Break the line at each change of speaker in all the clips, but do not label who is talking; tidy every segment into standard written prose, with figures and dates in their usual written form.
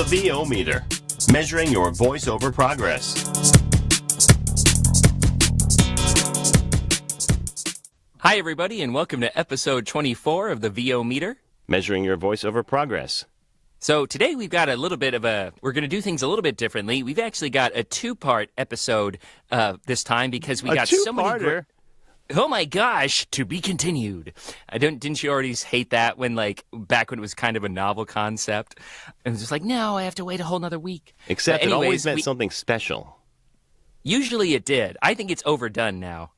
The VO Meter, measuring your voiceover progress.
Hi, everybody, and welcome to episode 24 of the VO Meter,
measuring your voiceover progress.
So today we've got we're going to do things a little bit differently. We've actually got a two-part episode this time because we got so many... Oh my gosh, to be continued. Didn't you already hate that back when it was kind of a novel concept? And it was just like, no, I have to wait a whole nother week.
Except it always meant something special.
Usually it did. I think it's overdone now.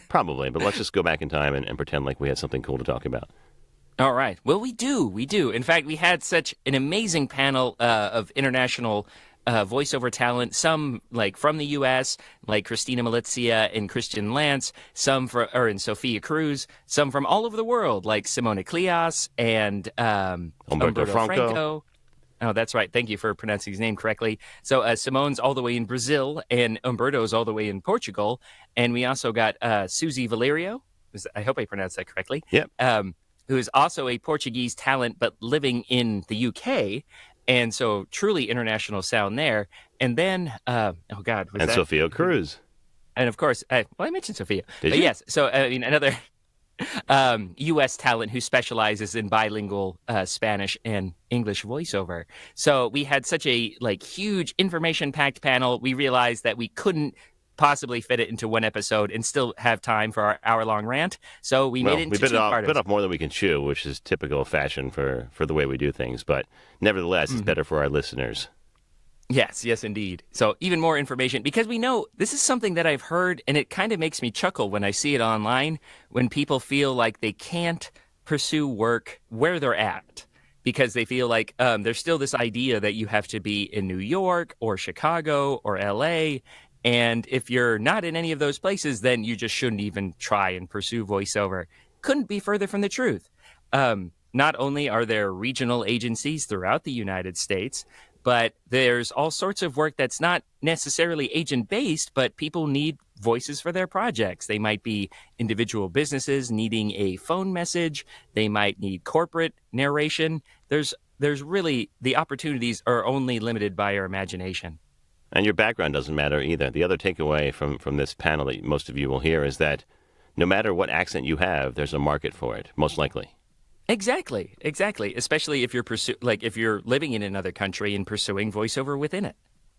Probably, but let's just go back in time and pretend like we had something cool to talk about.
All right. Well, we do. In fact, we had such an amazing panel of international voiceover talent, some from the U.S., like Christina Malizia and Christian Lance, and Sophia Cruz, some from all over the world, like Simone Kliass and Humberto Franco. Oh, that's right. Thank you for pronouncing his name correctly. So Simone's all the way in Brazil, and Humberto's all the way in Portugal. And we also got Susie Valerio. I hope I pronounced that correctly.
Yep.
Who is also a Portuguese talent, but living in the UK. And so truly international sound there. And then,
Sophia Cruz.
And of course, I mentioned Sophia.
Did you?
Yes. So, another U.S. talent who specializes in bilingual Spanish and English voiceover. So we had such a huge information-packed panel. We realized that we couldn't possibly fit it into one episode and still have time for our hour-long rant. So we made it into two-parters.
We bit off more than we can chew, which is typical fashion for the way we do things. But nevertheless, it's better for our listeners.
Yes, indeed. So even more information, because we know this is something that I've heard, and it kind of makes me chuckle when I see it online, when people feel like they can't pursue work where they're at, because they feel like there's still this idea that you have to be in New York or Chicago or L.A., and if you're not in any of those places, then you just shouldn't even try and pursue voiceover. Couldn't be further from the truth. Not only are there regional agencies throughout the United States, but there's all sorts of work that's not necessarily agent-based, but people need voices for their projects. They might be individual businesses needing a phone message. They might need corporate narration. There's really, the opportunities are only limited by our imagination.
And your background doesn't matter either. The other takeaway from this panel that most of you will hear is that no matter what accent you have, there's a market for it, most likely.
Exactly. Especially if you're living in another country and pursuing voiceover within it.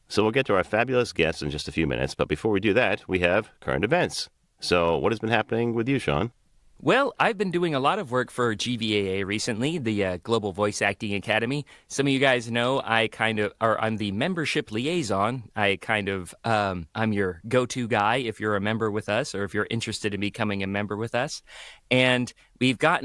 So we'll get to our fabulous guests in just a few minutes, but before we do that, we have current events. So what has been happening with you, Sean?
Well, I've been doing a lot of work for GVAA recently, the Global Voice Acting Academy. Some of you guys know I'm the membership liaison. I'm your go-to guy if you're a member with us or if you're interested in becoming a member with us. And we've got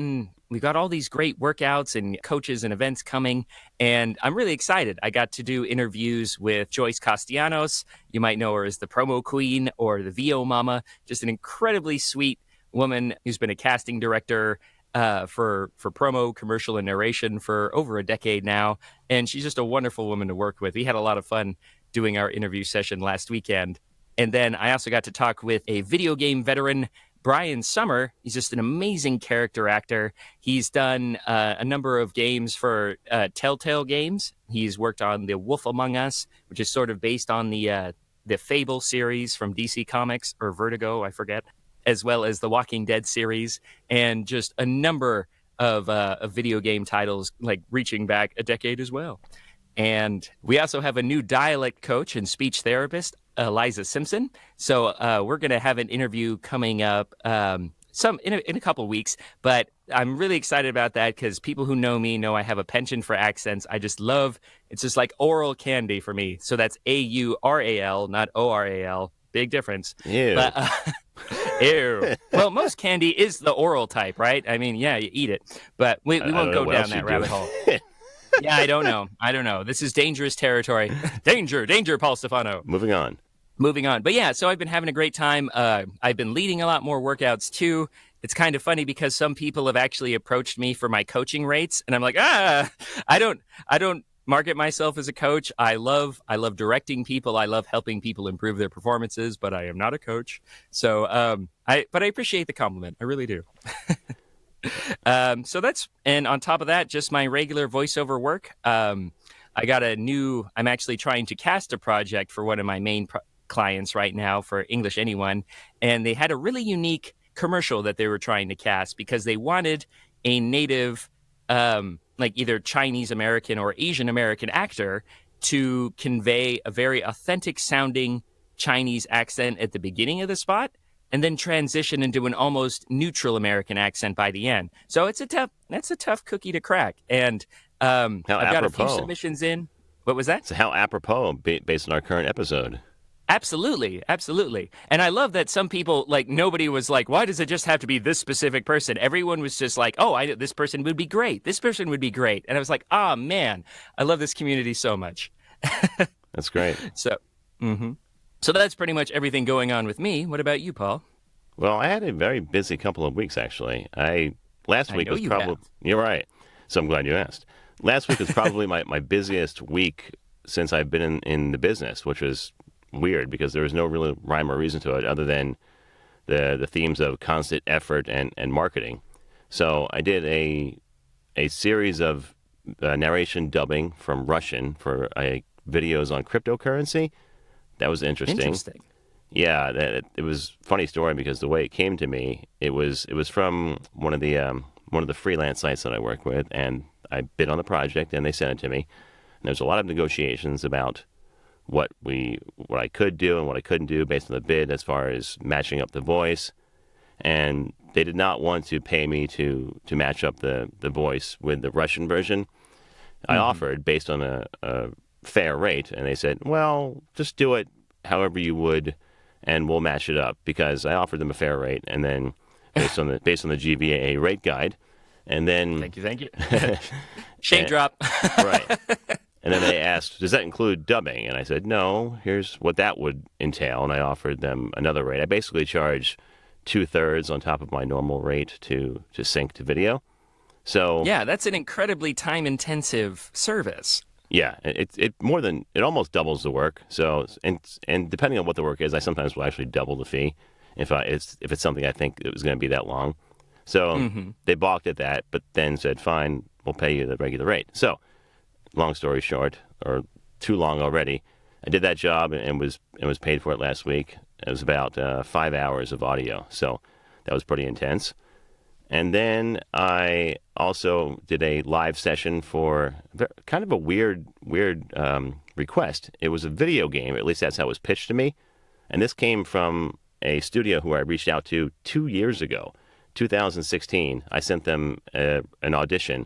all these great workouts and coaches and events coming, and I'm really excited. I got to do interviews with Joyce Castellanos. You might know her as the promo queen or the VO mama, just an incredibly sweet woman who's been a casting director for promo, commercial, and narration for over a decade now. And she's just a wonderful woman to work with. We had a lot of fun doing our interview session last weekend. And then I also got to talk with a video game veteran, Brian Summer. He's just an amazing character actor. He's done a number of games for Telltale Games. He's worked on The Wolf Among Us, which is sort of based on the Fable series from DC Comics or Vertigo, I forget, as well as the Walking Dead series, and just a number of video game titles, reaching back a decade as well. And we also have a new dialect coach and speech therapist, Eliza Simpson. So we're going to have an interview coming up in a couple weeks, but I'm really excited about that because people who know me know I have a penchant for accents. It's just like oral candy for me. So that's AURAL, not ORAL. Big difference.
Ew.
But, ew. Well, most candy is the oral type, right? I mean, yeah, you eat it. But we won't go down that rabbit hole. Yeah, I don't know. This is dangerous territory. Danger, Paul Stefano.
Moving on.
But yeah, so I've been having a great time. I've been leading a lot more workouts too. It's kind of funny because some people have actually approached me for my coaching rates, and I'm like, I don't market myself as a coach. I love directing people. I love helping people improve their performances, but I am not a coach. So, I appreciate the compliment. I really do. And on top of that, just my regular voiceover work. I'm actually trying to cast a project for one of my main clients right now for English Anyone. And they had a really unique commercial that they were trying to cast because they wanted a native, like either Chinese American or Asian American actor to convey a very authentic sounding Chinese accent at the beginning of the spot and then transition into an almost neutral American accent by the end. So that's a tough cookie to crack. And I've got a few submissions in. What was that?
So how apropos based on our current episode.
Absolutely. Absolutely. And I love that some people, like, nobody was like, why does it just have to be this specific person? Everyone was just like, oh, this person would be great. This person would be great. And I was like, ah, man, I love this community so much.
That's great.
So that's pretty much everything going on with me. What about you, Paul?
Well, I had a very busy couple of weeks, actually. Last week was probably... You're right. So I'm glad you asked. Last week was probably my busiest week since I've been in the business, which was weird because there was no real rhyme or reason to it other than the themes of constant effort and marketing. So I did a series of narration dubbing from Russian for videos on cryptocurrency. That was interesting. Yeah, it was a funny story because the way it came to me, it was from one of the freelance sites that I work with, and I bid on the project and they sent it to me. And there's a lot of negotiations about what I could do and what I couldn't do based on the bid as far as matching up the voice. And they did not want to pay me to match up the voice with the Russian version. I offered based on a fair rate, and they said, well, just do it however you would, and we'll match it up, because I offered them a fair rate, and then based on the GVAA rate guide, and then...
Thank you. Shame drop.
Right. And then they asked, does that include dubbing? And I said, no, here's what that would entail. And I offered them another rate. I basically charge 2/3 on top of my normal rate to sync to video. So
yeah, that's an incredibly time-intensive service.
Yeah, it almost doubles the work. So and depending on what the work is, I sometimes will actually double the fee if it's something I think it was going to be that long. So they balked at that, but then said, fine, we'll pay you the regular rate. So long story short, or too long already, I did that job and was paid for it last week. It was about 5 hours of audio, so that was pretty intense. And then I also did a live session for kind of a weird request. It was a video game, at least that's how it was pitched to me. And this came from a studio who I reached out to 2 years ago, 2016. I sent them an audition.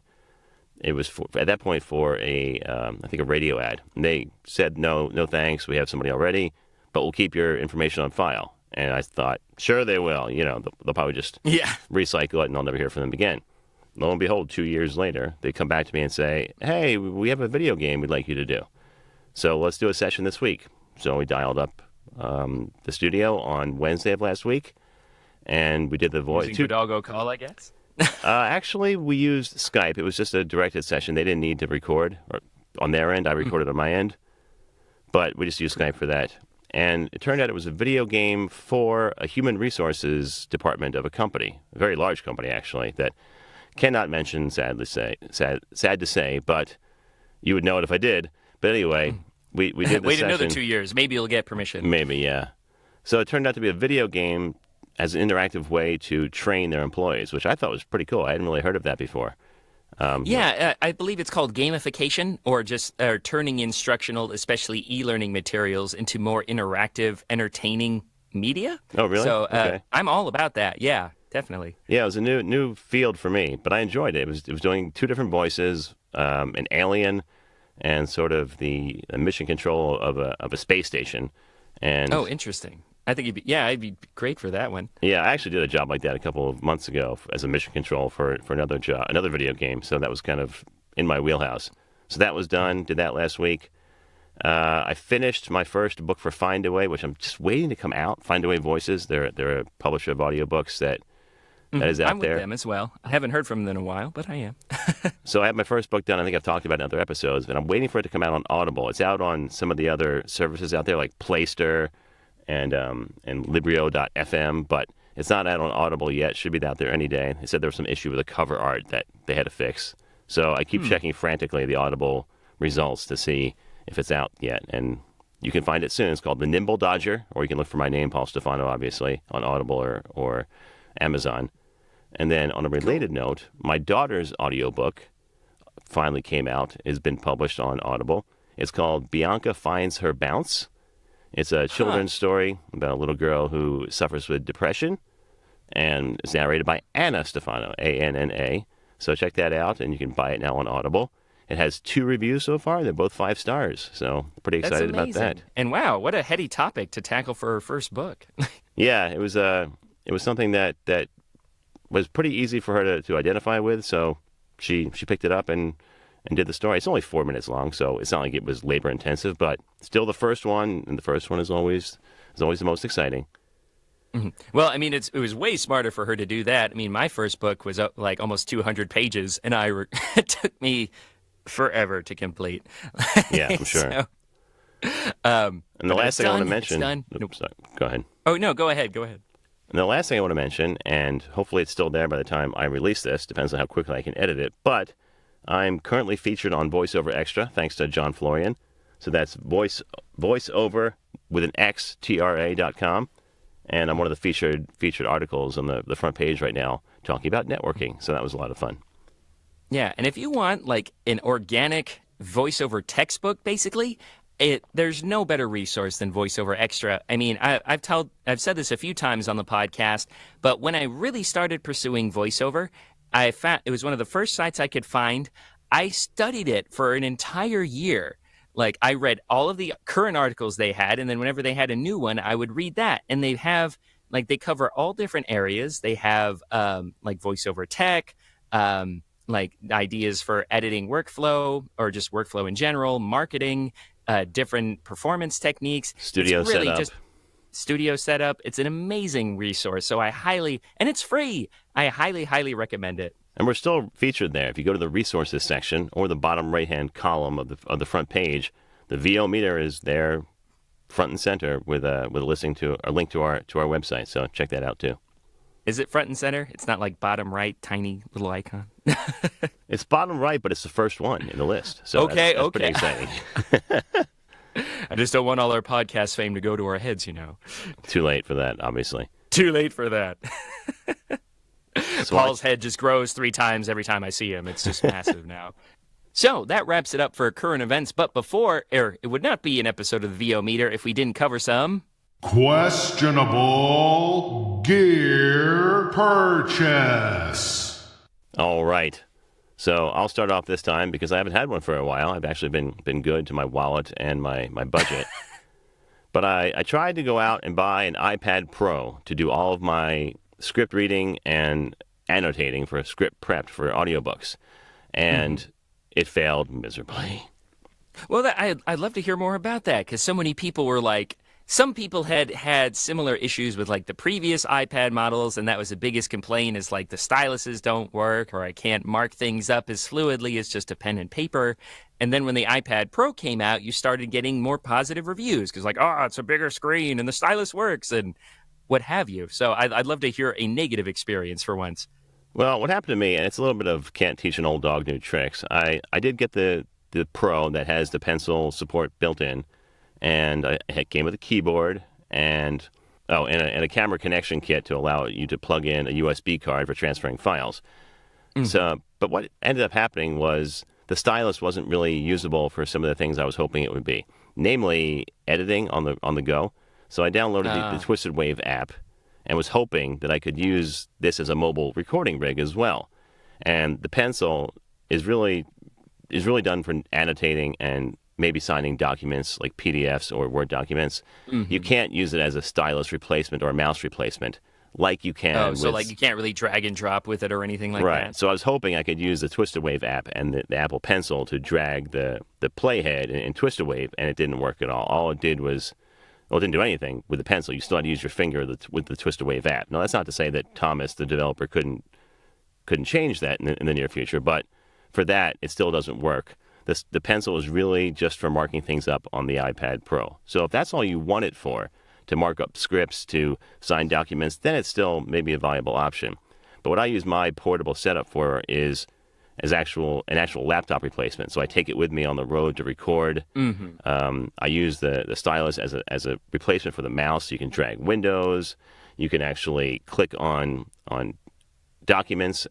It was at that point for I think a radio ad. And they said, no thanks, we have somebody already, but we'll keep your information on file. And I thought, sure they will. They'll probably just recycle it and I'll never hear from them again. Lo and behold, 2 years later, they come back to me and say, hey, we have a video game we'd like you to do. So let's do a session this week. So we dialed up the studio on Wednesday of last week, and we did the voice.
Using Hidalgo call, I guess?
Actually, we used Skype. It was just a directed session. They didn't need to record on their end. I recorded on my end. But we just used Skype for that. And it turned out it was a video game for a human resources department of a company, a very large company, actually, that cannot mention, sad to say, but you would know it if I did. But anyway, we did this
Wait
session.
Another 2 years. Maybe you'll get permission.
Maybe, yeah. So it turned out to be a video game as an interactive way to train their employees, which I thought was pretty cool. I hadn't really heard of that before.
I believe it's called gamification, or just turning instructional, especially e-learning materials, into more interactive, entertaining media.
Oh, really?
So
okay.
I'm all about that. Yeah, definitely.
Yeah, it was a new field for me, but I enjoyed it. It was doing two different voices, an alien, and sort of the mission control of a space station. And
oh, interesting. I think I'd be great for that one.
Yeah, I actually did a job like that a couple of months ago as a mission control for another job, another video game. So that was kind of in my wheelhouse. So that was done. Did that last week. I finished my first book for Findaway, which I'm just waiting to come out. Findaway Voices. They're a publisher of audiobooks that is out
I'm
there.
with them as well. I haven't heard from them in a while, but I am.
So I have my first book done. I think I've talked about it in other episodes, but I'm waiting for it to come out on Audible. It's out on some of the other services out there like Playster and Librio.fm, but it's not out on Audible yet. It should be out there any day. They said there was some issue with the cover art that they had to fix. So I keep checking frantically the Audible results to see if it's out yet. And you can find it soon. It's called The Nimble Dodger, or you can look for my name, Paul Stefano, obviously, on Audible or Amazon. And then on a related note, my daughter's audiobook finally came out. It's been published on Audible. It's called Bianca Finds Her Bounce. It's a children's story about a little girl who suffers with depression, and it's narrated by Anna Stefano, A-N-N-A. So check that out, and you can buy it now on Audible. It has 2 reviews so far. They're both 5 stars, so pretty excited about that.
And wow, what a heady topic to tackle for her first book.
Yeah, it was something that was pretty easy for her to identify with, so she picked it up and did the story. It's only 4 minutes long, so it's not like it was labor intensive, but still the first one, and the first one is always the most exciting.
Mm-hmm. Well, I mean, it was way smarter for her to do that. I mean, my first book was like almost 200 pages, and it took me forever to complete.
Yeah, I'm sure.
So,
and the last thing I want to mention...
Nope.
Sorry, go ahead.
Oh, no, go ahead.
And the last thing I want to mention, and hopefully it's still there by the time I release this, depends on how quickly I can edit it, but I'm currently featured on VoiceOver Extra, thanks to John Florian. So that's voiceover with an X, TRA.com. And I'm one of the featured articles on the front page right now talking about networking. So that was a lot of fun.
Yeah, and if you want like an organic voiceover textbook, basically, there's no better resource than VoiceOver Extra. I mean, I've said this a few times on the podcast, but when I really started pursuing VoiceOver, I found it was one of the first sites I could find. I studied it for an entire year. Like, I read all of the current articles they had, and then whenever they had a new one, I would read that. And they have, like, they cover all different areas. They have, like, voiceover tech, like, ideas for editing workflow, or just workflow in general, marketing, different performance techniques.
Studio
setup. It's an amazing resource. So and it's free. I highly recommend it.
And we're still featured there. If you go to the resources section or the bottom right-hand column of the front page, the VO Meter is there, front and center, with a link to our website. So check that out too.
Is it front and center? It's not like bottom right, tiny little icon.
It's bottom right, but it's the first one in the list. So that's pretty exciting.
I just don't want all our podcast fame to go to our heads, you know.
Too late for that, obviously.
Too late for that. Paul's head just grows 3 times every time I see him. It's just massive now. So that wraps it up for current events. But it would not be an episode of the VO Meter if we didn't cover some
questionable gear purchase.
All right. So I'll start off this time because I haven't had one for a while. I've actually been good to my wallet and my budget. But I tried to go out and buy an iPad Pro to do all of my script reading and annotating for script prep for audiobooks. And it failed miserably.
Well, I'd love to hear more about that, because so many people were like, some people had similar issues with like the previous iPad models, and that was the biggest complaint, is like the styluses don't work, or I can't mark things up as fluidly as just a pen and paper. And then when the iPad Pro came out, you started getting more positive reviews, because like, oh, it's a bigger screen and the stylus works and what have you. So I'd love to hear a negative experience for once.
Well, what happened to me, and it's a little bit of can't teach an old dog new tricks. I did get the Pro that has the pencil support built in, and it came with a keyboard and a camera connection kit to allow you to plug in a USB card for transferring files. So, but what ended up happening was the stylus wasn't really usable for some of the things I was hoping it would be, namely editing on the go. So I downloaded the Twisted Wave app and was hoping that I could use this as a mobile recording rig as well. And the pencil is really done for annotating and maybe signing documents like PDFs or Word documents. You can't use it as a stylus replacement or a mouse replacement like you can.
So like you can't really drag and drop with it or anything like that?
Right. So I was hoping I could use the Twisted Wave app and the Apple Pencil to drag the playhead in Twisted Wave, and it didn't work at all. All it did was... Well, it didn't do anything with the pencil. You still had to use your finger with the Twisted Wave app. Now, that's not to say that Thomas, the developer, couldn't change that in the near future, but for that, it still doesn't work. The pencil is really just for marking things up on the iPad Pro. So if that's all you want it for, to mark up scripts, to sign documents, then it's still maybe a viable option. But what I use my portable setup for is as an actual laptop replacement. So I take it with me on the road to record. I use the stylus as a replacement for the mouse. So you can drag windows. You can actually click on documents,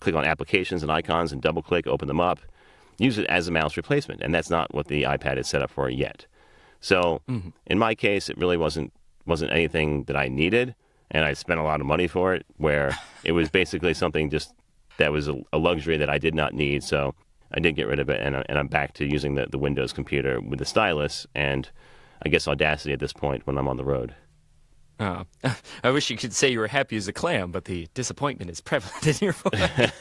click on applications and icons and double click, open them up. Use it as a mouse replacement, and that's not what the iPad is set up for yet. So in my case, it really wasn't anything that I needed, and I spent a lot of money for it, where it was basically something just that was a luxury that I did not need. So I did get rid of it, and I'm back to using the Windows computer with the stylus and I guess Audacity at this point when I'm on the road.
Oh, I wish you could say you were happy as a clam, but the disappointment is prevalent in your voice.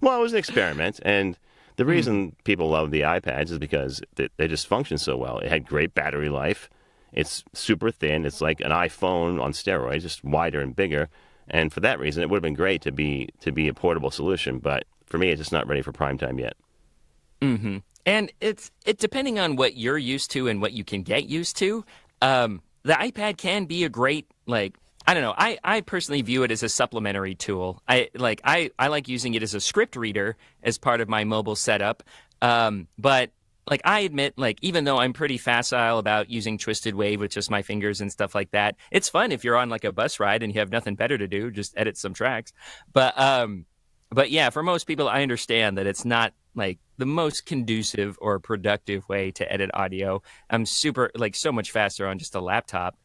Well, it was an experiment, and the reason people love the iPads is because they just function so well. It had great battery life. It's super thin. It's like an iPhone on steroids, just wider and bigger. And for that reason, it would have been great to be a portable solution. But for me, it's just not ready for prime time yet.
And it's depending on what you're used to and what you can get used to. The iPad can be a great, I don't know. I personally view it as a supplementary tool. I like using it as a script reader as part of my mobile setup. But I admit, even though I'm pretty facile about using Twisted Wave with just my fingers and stuff like that, it's fun if you're on a bus ride and you have nothing better to do, just edit some tracks. But yeah, for most people, I understand that it's not the most conducive or productive way to edit audio. I'm super so much faster on just a laptop.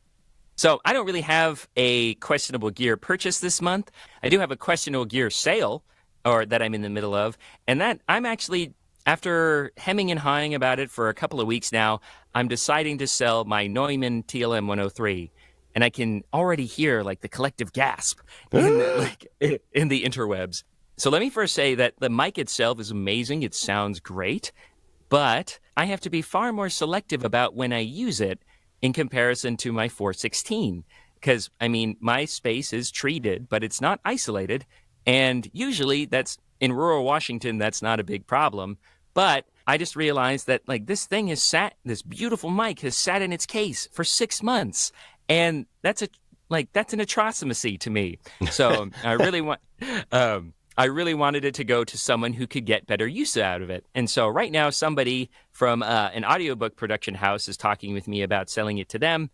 So I don't really have a questionable gear purchase this month. I do have a questionable gear sale, or that I'm in the middle of, and that I'm actually, after hemming and hawing about it for a couple of weeks now, I'm deciding to sell my Neumann TLM 103. And I can already hear the collective gasp in the interwebs. So let me first say that the mic itself is amazing. It sounds great, but I have to be far more selective about when I use it in comparison to my 416. Because, my space is treated, but it's not isolated. And usually in rural Washington, that's not a big problem. But I just realized that this beautiful mic has sat in its case for 6 months. And that's an atrocity to me. So I really wanted it to go to someone who could get better use out of it. And so right now, somebody from an audiobook production house is talking with me about selling it to them.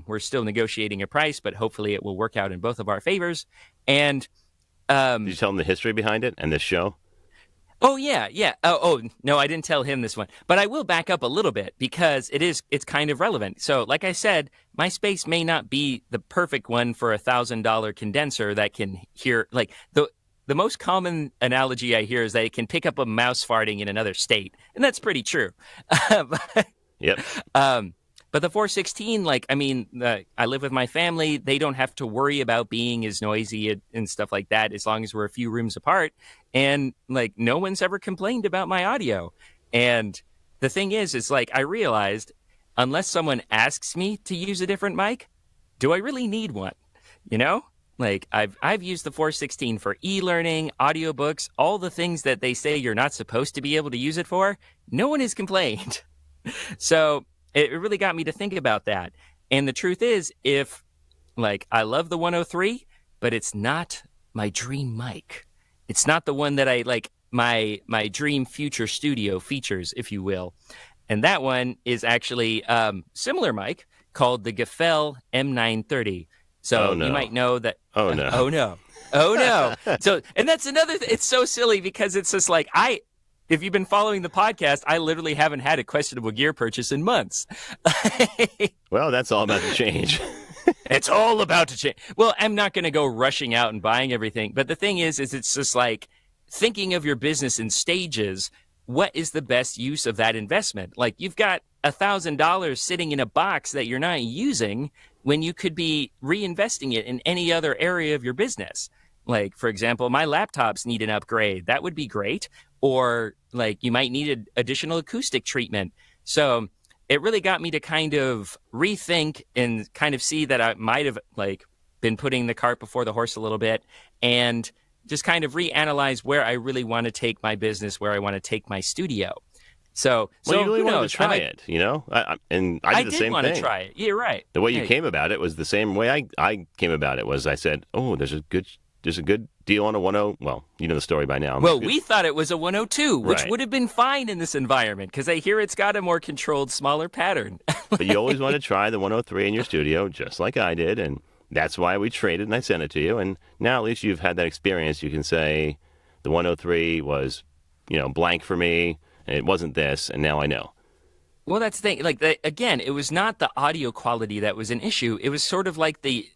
We're still negotiating a price, but hopefully it will work out in both of our favors. And
did you tell them the history behind it and this show?
Oh, yeah. Oh, no, I didn't tell him this one. But I will back up a little bit because it's kind of relevant. So like I said, my space may not be the perfect one for $1,000 condenser that can hear, the most common analogy I hear is that it can pick up a mouse farting in another state. And that's pretty true.
Yep.
But the 416, I live with my family. They don't have to worry about being as noisy and stuff like that as long as we're a few rooms apart. And, no one's ever complained about my audio. And the thing is I realized, unless someone asks me to use a different mic, do I really need one? You know? I've used the 416 for e-learning, audiobooks, all the things that they say you're not supposed to be able to use it for. No one has complained. So it really got me to think about that. And the truth is, if I love the 103, but it's not my dream mic. It's not the one that I my dream future studio features, if you will. And that one is actually similar mic called the Gefell M930. So you might know that.
Oh no.
Oh no. So, and that's another it's so silly because it's just if you've been following the podcast, I literally haven't had a questionable gear purchase in months.
Well, that's all about to change.
It's all about to change. Well, I'm not going to go rushing out and buying everything. But the thing is it's just thinking of your business in stages. What is the best use of that investment? You've got $1,000 sitting in a box that you're not using when you could be reinvesting it in any other area of your business. For example, my laptops need an upgrade. That would be great. Or you might need additional acoustic treatment. So it really got me to kind of rethink and kind of see that I might have been putting the cart before the horse a little bit, and just kind of reanalyze where I really want to take my business, where I want to take my studio. So
you really wanted to try
it,
you know? I did the same thing.
I did want to try it. You're right.
The way you came about it was the same way I came about it. Was I said, "Oh, there's a good deal on a 10. Well, you know the story by now.
Well, we thought it was a 102, which
Right.
would have been fine in this environment because I hear it's got a more controlled, smaller pattern.
But you always want to try the 103 in your studio, just like I did, and that's why we traded and I sent it to you. And now at least you've had that experience. You can say the 103 was, blank for me, and it wasn't this, and now I know.
Well, that's the thing. Again, it was not the audio quality that was an issue. It was sort of like the,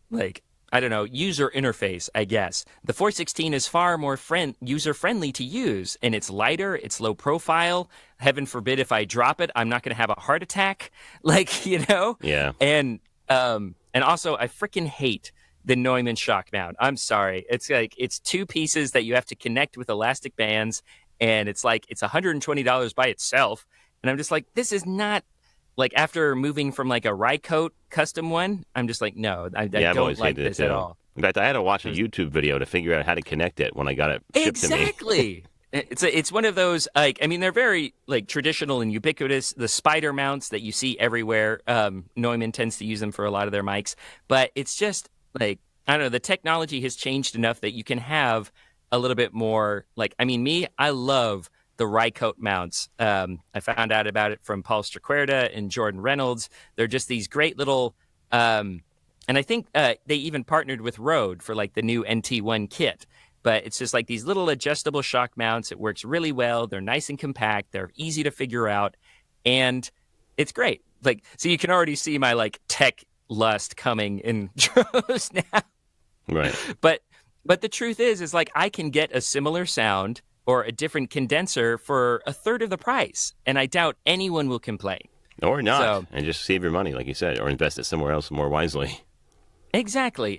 user interface, I guess. The 416 is far more user-friendly to use, and it's lighter, it's low profile. Heaven forbid if I drop it, I'm not going to have a heart attack.
Yeah.
And also, I freaking hate the Neumann shock mount. I'm sorry. It's two pieces that you have to connect with elastic bands, and it's $120 by itself. And I'm just like, this is not, after moving from a Rycote custom one, I'm just like, no, I don't like this at all.
In fact, I had to watch a YouTube video to figure out how to connect it when I got it shipped to me.
Exactly. It's one of those, they're very, traditional and ubiquitous, the spider mounts that you see everywhere. Neumann tends to use them for a lot of their mics. But it's just, I don't know, the technology has changed enough that you can have a little bit more, I love the Rycote mounts. I found out about it from Paul Straquerda and Jordan Reynolds. They're just these great little, and I think they even partnered with Rode for the new NT1 kit. But it's just these little adjustable shock mounts. It works really well. They're nice and compact. They're easy to figure out, and it's great. So you can already see my tech lust coming in droves now.
Right.
But the truth is I can get a similar sound or a different condenser for a third of the price, and I doubt anyone will complain.
Or not, and just save your money, like you said, or invest it somewhere else more wisely.
Exactly.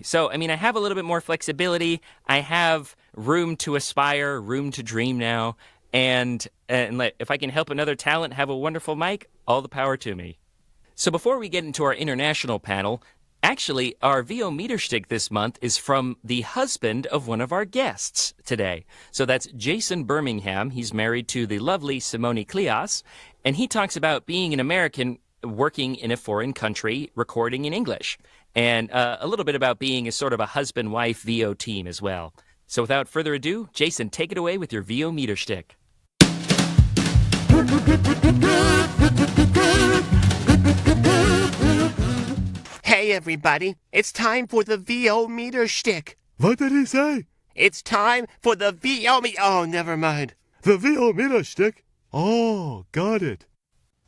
So, I have a little bit more flexibility. I have room to aspire, room to dream now, and if I can help another talent have a wonderful mic, all the power to me. So before we get into our international panel, actually, our VO Meter Schtick this month is from the husband of one of our guests today. So that's Jason Bermingham. He's married to the lovely Simone Kliass, and he talks about being an American working in a foreign country, recording in English, and a little bit about being a sort of a husband-wife VO team as well. So without further ado, Jason, take it away with your VO Meter Schtick.
Hey everybody, it's time for the VO Meter Schtick.
What did he say?
It's time for the VO Oh, never mind.
The VO Meter Schtick? Oh, got it.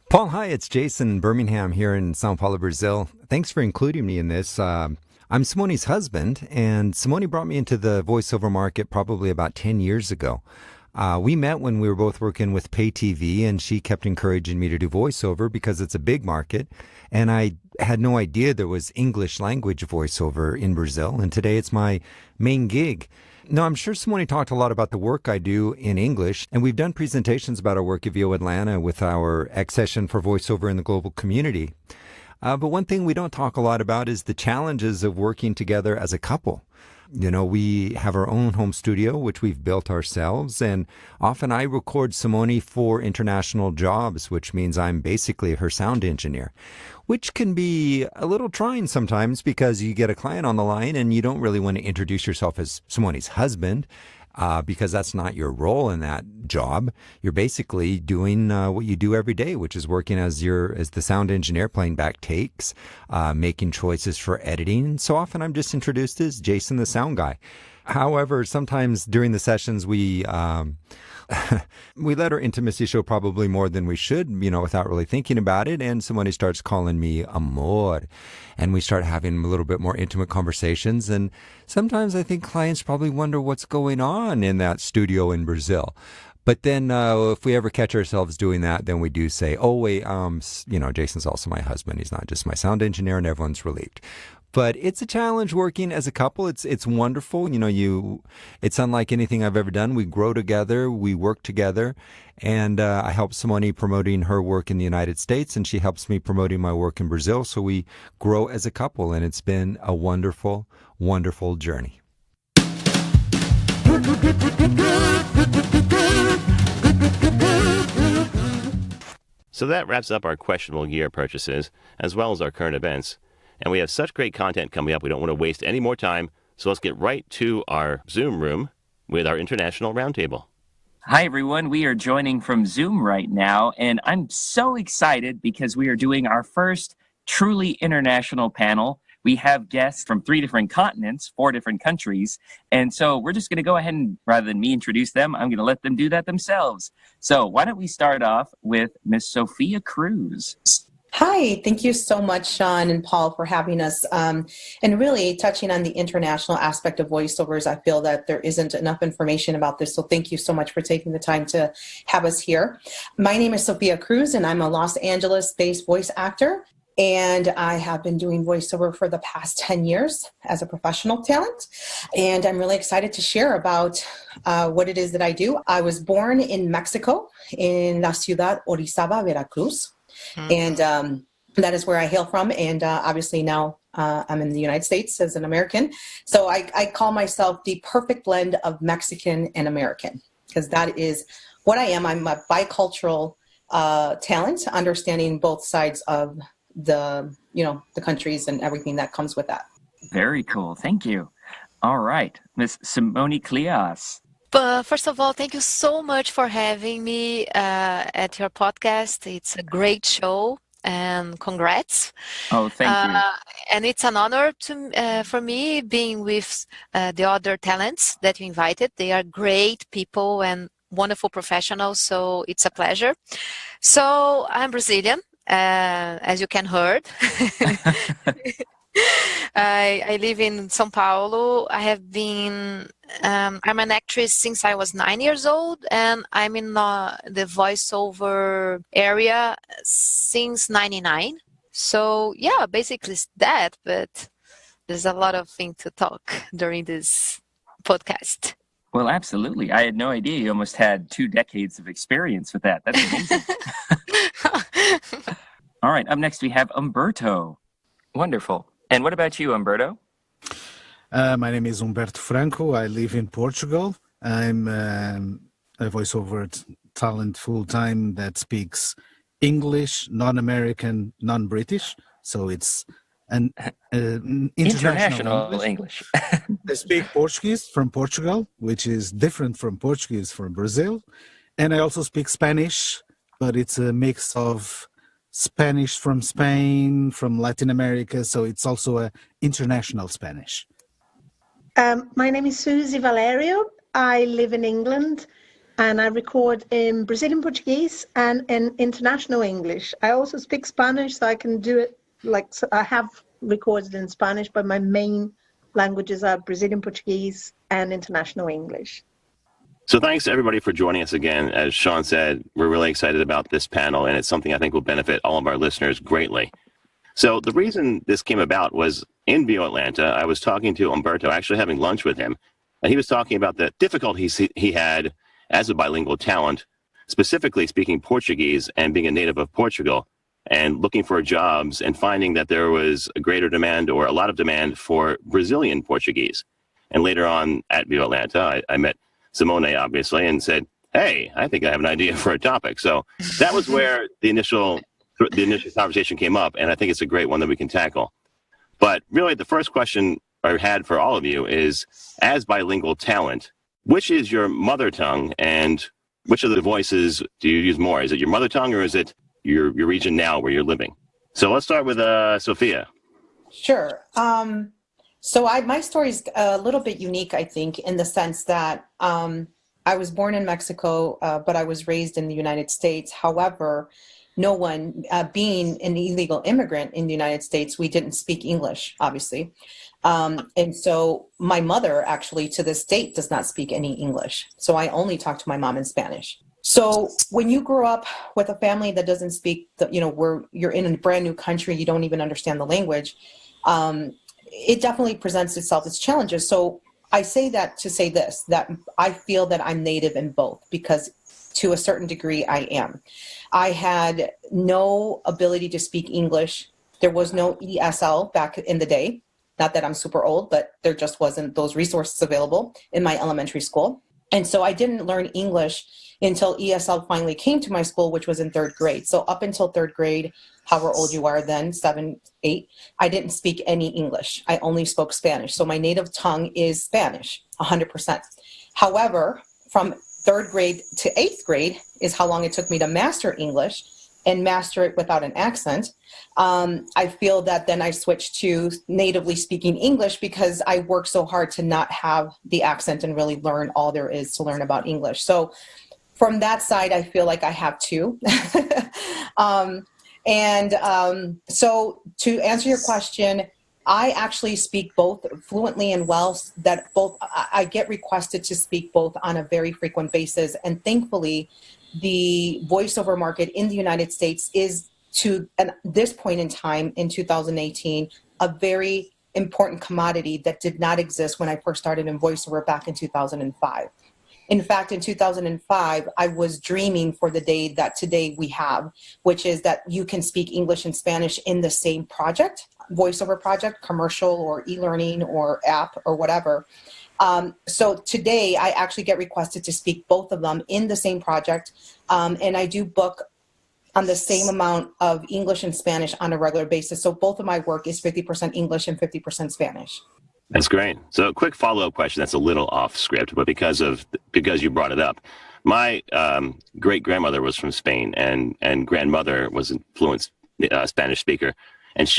Paul, hi, it's Jason Bermingham here in Sao Paulo, Brazil. Thanks for including me in this. I'm Simone's husband, and Simone brought me into the voiceover market probably about 10 years ago. We met when we were both working with pay TV, and she kept encouraging me to do voiceover because it's a big market. And I had no idea there was English language voiceover in Brazil, and today it's my main gig. Now, I'm sure Simone talked a lot about the work I do in English, and we've done presentations about our work at VO Atlanta with our X session for voiceover in the global community. But one thing we don't talk a lot about is the challenges of working together as a couple. We have our own home studio, which we've built ourselves, and often I record Simone for international jobs, which means I'm basically her sound engineer, which can be a little trying sometimes because you get a client on the line and you don't really want to introduce yourself as Simone's husband. Because that's not your role in that job. You're basically doing what you do every day, which is working as the sound engineer, playing back takes, making choices for editing. So often I'm just introduced as Jason, the sound guy. However, sometimes during the sessions we let our intimacy show probably more than we should, without really thinking about it. And somebody starts calling me amor. And we start having a little bit more intimate conversations. And sometimes I think clients probably wonder what's going on in that studio in Brazil. But then if we ever catch ourselves doing that, then we do say, oh, wait, Jason's also my husband. He's not just my sound engineer, and everyone's relieved. But it's a challenge working as a couple. It's wonderful. It's unlike anything I've ever done. We grow together. We work together. And I help Simone promoting her work in the United States, and she helps me promoting my work in Brazil. So we grow as a couple, and it's been a wonderful, wonderful journey.
So that wraps up our questionable gear purchases, as well as our current events. And we have such great content coming up, we don't want to waste any more time. So let's get right to our Zoom room with our international roundtable.
Hi, everyone. We are joining from Zoom right now, and I'm so excited because we are doing our first truly international panel. We have guests from 3 different continents, 4 different countries, and so we're just going to go ahead and, rather than me introduce them, I'm going to let them do that themselves. So why don't we start off with Miss Sophia Cruz.
Hi, thank you so much, Sean and Paul, for having us. And really touching on the international aspect of voiceovers, I feel that there isn't enough information about this. So thank you so much for taking the time to have us here. My name is Sophia Cruz, and I'm a Los Angeles-based voice actor. And I have been doing voiceover for the past 10 years as a professional talent. And I'm really excited to share about what it is that I do. I was born in Mexico, in La Ciudad Orizaba, Veracruz. And that is where I hail from. And obviously now I'm in the United States as an American. So I call myself the perfect blend of Mexican and American, because that is what I am. I'm a bicultural talent, understanding both sides of the countries and everything that comes with that.
Very cool. Thank you. All right. Miss Simone Kliass.
First of all, thank you so much for having me at your podcast. It's a great show, and congrats.
Oh, thank you.
And it's an honor for me being with the other talents that you invited. They are great people and wonderful professionals, so it's a pleasure. So I'm Brazilian, as you can heard. I live in São Paulo. I have been, I'm an actress since I was 9 years old, and I'm in the voiceover area since 99. So yeah, basically it's that, but there's a lot of things to talk during this podcast.
Well, absolutely. I had no idea you almost had 2 decades of experience with that. That's amazing. All right, up next we have Humberto. Wonderful. And what about you, Humberto?
My name is Humberto Franco. I live in Portugal. I'm a voiceover talent full-time that speaks English, non-American, non-British. So it's an international English. I speak Portuguese from Portugal, which is different from Portuguese from Brazil. And I also speak Spanish, but it's a mix of Spanish from Spain, from Latin America, so it's also an international Spanish.
My name is Susie Valerio. I live in England, and I record in Brazilian Portuguese and in international English. I also speak Spanish, so I can do it I have recorded in Spanish, but my main languages are Brazilian Portuguese and international English.
So thanks to everybody for joining us again. As Sean said, we're really excited about this panel, and it's something I think will benefit all of our listeners greatly. So the reason this came about was in VO Atlanta, I was talking to Humberto, actually having lunch with him, and he was talking about the difficulties he had as a bilingual talent, specifically speaking Portuguese and being a native of Portugal, and looking for jobs and finding that there was a greater demand or a lot of demand for Brazilian Portuguese. And later on at VO Atlanta, I met Simone, obviously, and said, hey, I think I have an idea for a topic. So that was where the initial conversation came up, and I think it's a great one that we can tackle. But really, the first question I had for all of you is, as bilingual talent, which is your mother tongue, and which of the voices do you use more? Is it your mother tongue, or is it your region now where you're living? So let's start with Sophia.
Sure. So my story is a little bit unique, I think, in the sense that I was born in Mexico, but I was raised in the United States. However, no one, being an illegal immigrant in the United States, we didn't speak English, obviously. And so my mother actually to this date does not speak any English. So I only talk to my mom in Spanish. So when you grow up with a family that doesn't speak, where you're in a brand new country, you don't even understand the language, it definitely presents itself as challenges. So I say that to say this, that I feel that I'm native in both, because to a certain degree I am. I had no ability to speak English. There was no ESL back in the day. Not that I'm super old, but there just wasn't those resources available in my elementary school. And so I didn't learn English until ESL finally came to my school, which was in 3rd grade. So up until 3rd grade, however old you are then, 7, 8, I didn't speak any English. I only spoke Spanish. So my native tongue is Spanish, 100%. However, from 3rd grade to 8th grade is how long it took me to master English and master it without an accent. I feel that then I switched to natively speaking English because I worked so hard to not have the accent and really learn all there is to learn about English. So from that side, I feel like I have two. So to answer your question, I actually speak both fluently and well. That both I get requested to speak both on a very frequent basis. And thankfully, the voiceover market in the United States is, to this point in time in 2018, a very important commodity that did not exist when I first started in voiceover back in 2005. In fact, in 2005, I was dreaming for the day that today we have, which is that you can speak English and Spanish in the same project, voiceover project, commercial or e-learning or app or whatever. So today I actually get requested to speak both of them in the same project. And I do book on the same amount of English and Spanish on a regular basis. So both of my work is 50% English and 50% Spanish.
That's great. So a quick follow-up question that's a little off script, but because you brought it up, my great-grandmother was from Spain, and grandmother was a fluent Spanish speaker. And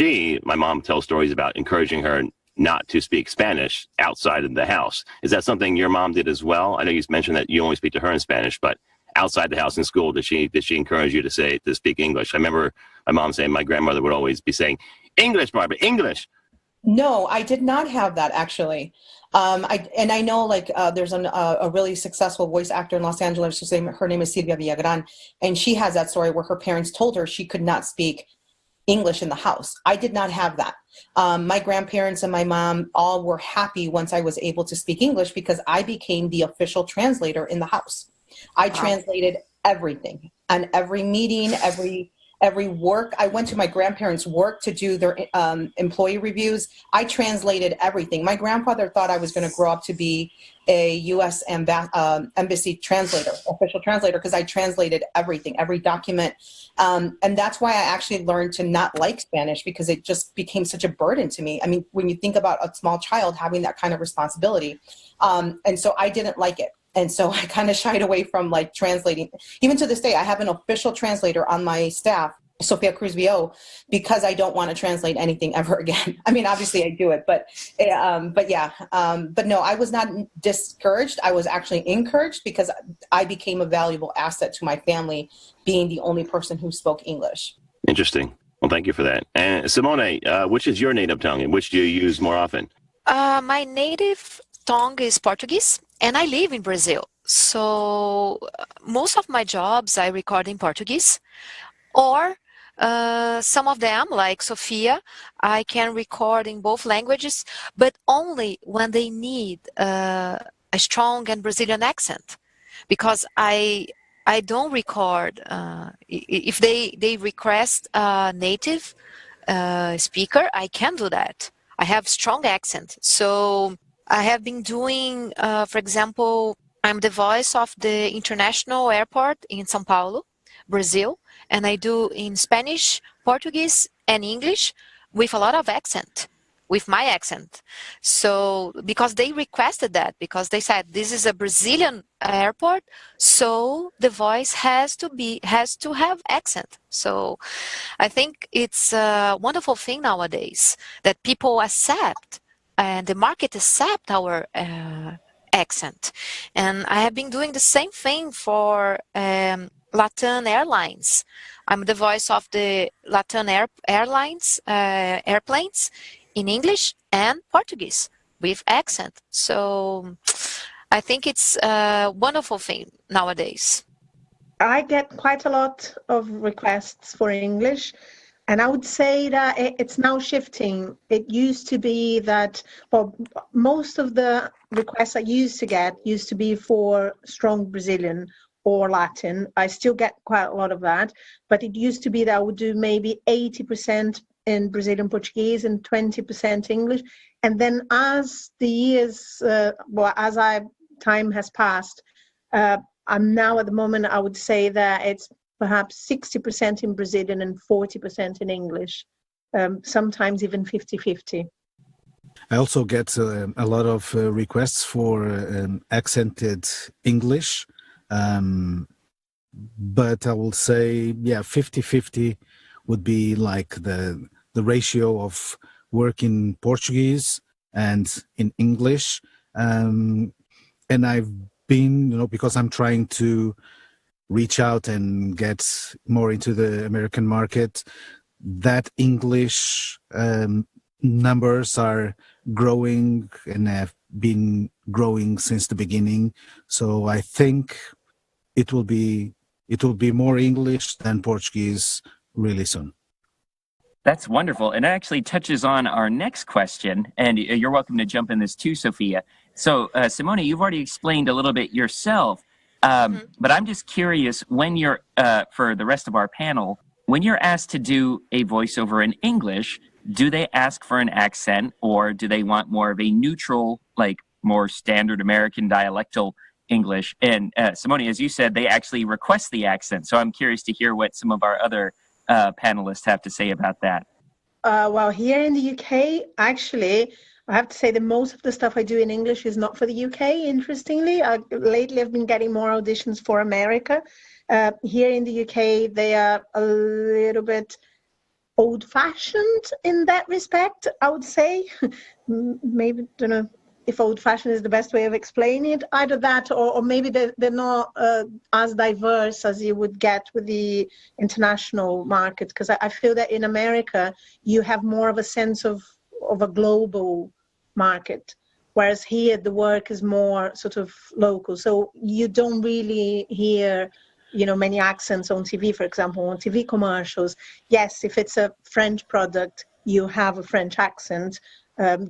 my mom tells stories about encouraging her not to speak Spanish outside of the house. Is that something your mom did as well? I know you mentioned that you only speak to her in Spanish, but outside the house in school, did she encourage you to speak English? I remember my mom saying my grandmother would always be saying, "English, Barbara, English."
No, I did not have that actually. I know there's a really successful voice actor in Los Angeles. Her name is Silvia Villagran, and she has that story where her parents told her she could not speak English in the house. I did not have that. My grandparents and my mom all were happy once I was able to speak English because I became the official translator in the house. I translated everything, and every meeting, every work. I went to my grandparents' work to do their employee reviews. I translated everything. My grandfather thought I was going to grow up to be a U.S. embassy translator, official translator, because I translated everything, every document. And that's why I actually learned to not like Spanish, because it just became such a burden to me. I mean, when you think about a small child having that kind of responsibility. And so I didn't like it. And so I kind of shied away from translating. Even to this day, I have an official translator on my staff, Sophia Cruz VO, because I don't want to translate anything ever again. I mean, obviously I do it, but no, I was not discouraged. I was actually encouraged because I became a valuable asset to my family, being the only person who spoke English.
Interesting. Well, thank you for that. And Simone, which is your native tongue and which do you use more often?
My native tongue is Portuguese, and I live in Brazil. So most of my jobs I record in Portuguese, or some of them, like Sophia, I can record in both languages, but only when they need a strong and Brazilian accent, because I don't record if they request a native speaker. I can do that. I have strong accent, so I have been doing, for example, I'm the voice of the international airport in São Paulo, Brazil, and I do in Spanish, Portuguese, and English with a lot of accent, with my accent. So, because they requested that, because they said this is a Brazilian airport, so the voice has to have accent. So, I think it's a wonderful thing nowadays that people accept, and the market accept our accent. And I have been doing the same thing for Latin Airlines. I'm the voice of the Latin Airlines airplanes in English and Portuguese with accent. So I think it's a wonderful thing nowadays.
I get quite a lot of requests for English, and I would say that it's now shifting. It used to be that, well, most of the requests I used to get used to be for strong Brazilian or Latin. I still get quite a lot of that, but it used to be that I would do maybe 80% in Brazilian Portuguese and 20% English. And then as the years, as I time has passed, I'm now at the moment, I would say that it's perhaps 60% in Brazilian and 40% in English, sometimes even 50-50.
I also get a lot of requests for accented English, but I will say, 50-50 would be like the ratio of work in Portuguese and in English. And I've been, because I'm trying to reach out and get more into the American market, that English numbers are growing and have been growing since the beginning. So I think it will be more English than Portuguese really soon.
That's wonderful. And it actually touches on our next question. And you're welcome to jump in this too, Sophia. So, Simone, you've already explained a little bit yourself. But I'm just curious, when you're, for the rest of our panel, when you're asked to do a voiceover in English, do they ask for an accent, or do they want more of a neutral, like more standard American dialectal English? And Simone, as you said, they actually request the accent. So I'm curious to hear what some of our other panelists have to say about that.
Well, here in the UK, actually, I have to say that most of the stuff I do in English is not for the UK, interestingly. Lately, I've been getting more auditions for America. Here in the UK, they are a little bit old-fashioned in that respect, I would say. Maybe, don't know if old-fashioned is the best way of explaining it. Either that, or maybe they're not as diverse as you would get with the international market. Because I feel that in America, you have more of a sense of a global market, whereas here the work is more sort of local. So you don't really hear, many accents on TV, for example, on TV commercials. Yes, if it's a French product, you have a French accent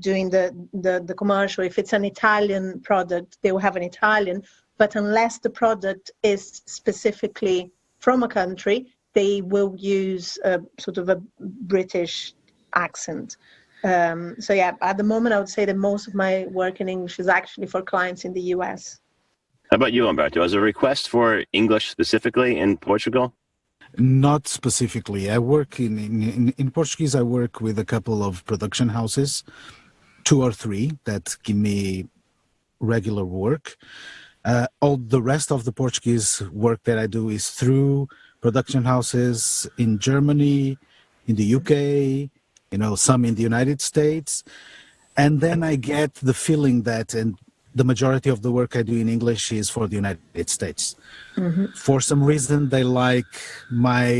doing the commercial. If it's an Italian product, they will have an Italian. But unless the product is specifically from a country, they will use sort of a British accent. So at the moment, I would say that most of my work in English is actually for clients in the US.
How about you, Humberto? Is there a request for English specifically in Portugal?
Not specifically. I work in Portuguese. I work with a couple of production houses, 2 or 3 that give me regular work. All the rest of the Portuguese work that I do is through production houses in Germany, in the UK, some in the United States. And then I get the feeling that, and the majority of the work I do in English is for the United States. Mm-hmm. For some reason, they like my,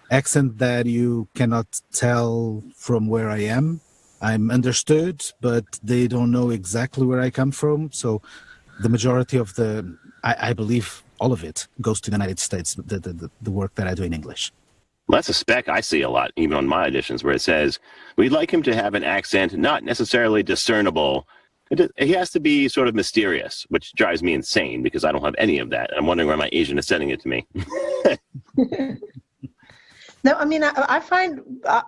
accent that you cannot tell from where I am. I'm understood, but they don't know exactly where I come from. So the majority of I believe all of it goes to the United States, the work that I do in English.
Well, that's a spec I see a lot, even on my auditions, where it says, we'd like him to have an accent not necessarily discernible. He has to be sort of mysterious, which drives me insane because I don't have any of that. I'm wondering why my agent is sending it to me.
No, I mean, I find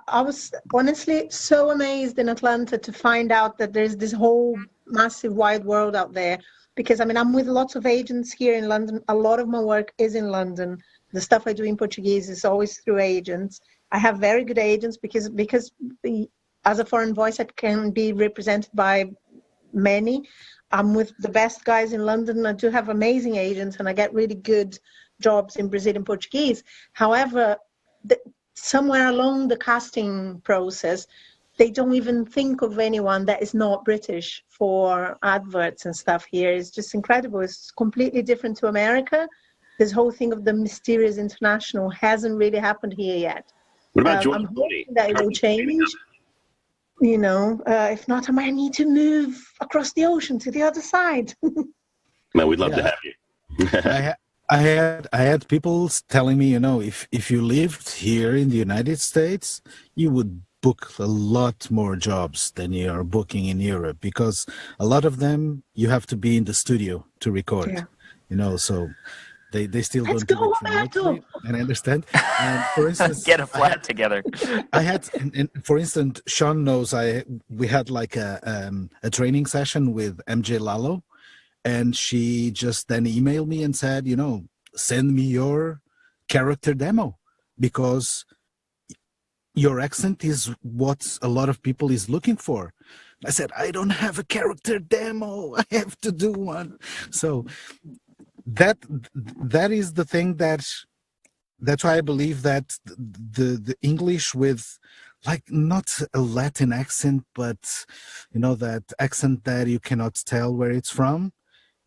I was honestly so amazed in Atlanta to find out that there's this whole massive wide world out there. Because, I'm with lots of agents here in London. A lot of my work is in London. The stuff I do in Portuguese is always through agents. I have very good agents because as a foreign voice, I can be represented by many. I'm with the best guys in London. I do have amazing agents, and I get really good jobs in Brazilian Portuguese. However, somewhere along the casting process, they don't even think of anyone that is not British for adverts and stuff here. It's just incredible. It's completely different to America. This whole thing of the mysterious international hasn't really happened here yet.
What about
I'm hoping that it will change. If not, I might need to move across the ocean to the other side.
Man, we'd love to have you.
I had people telling me, if you lived here in the United States, you would book a lot more jobs than you are booking in Europe, because a lot of them you have to be in the studio to record. So they still don't do it remotely, and I understand. And for instance,
get a flat together.
I had, and for instance, Sean knows we had like a training session with MJ Lalo, And she just then emailed me and said, send me your character demo, because your accent is what a lot of people is looking for. I said, I don't have a character demo. I have to do one. So that is the thing that's why I believe that the English with, like, not a Latin accent, but that accent that you cannot tell where it's from,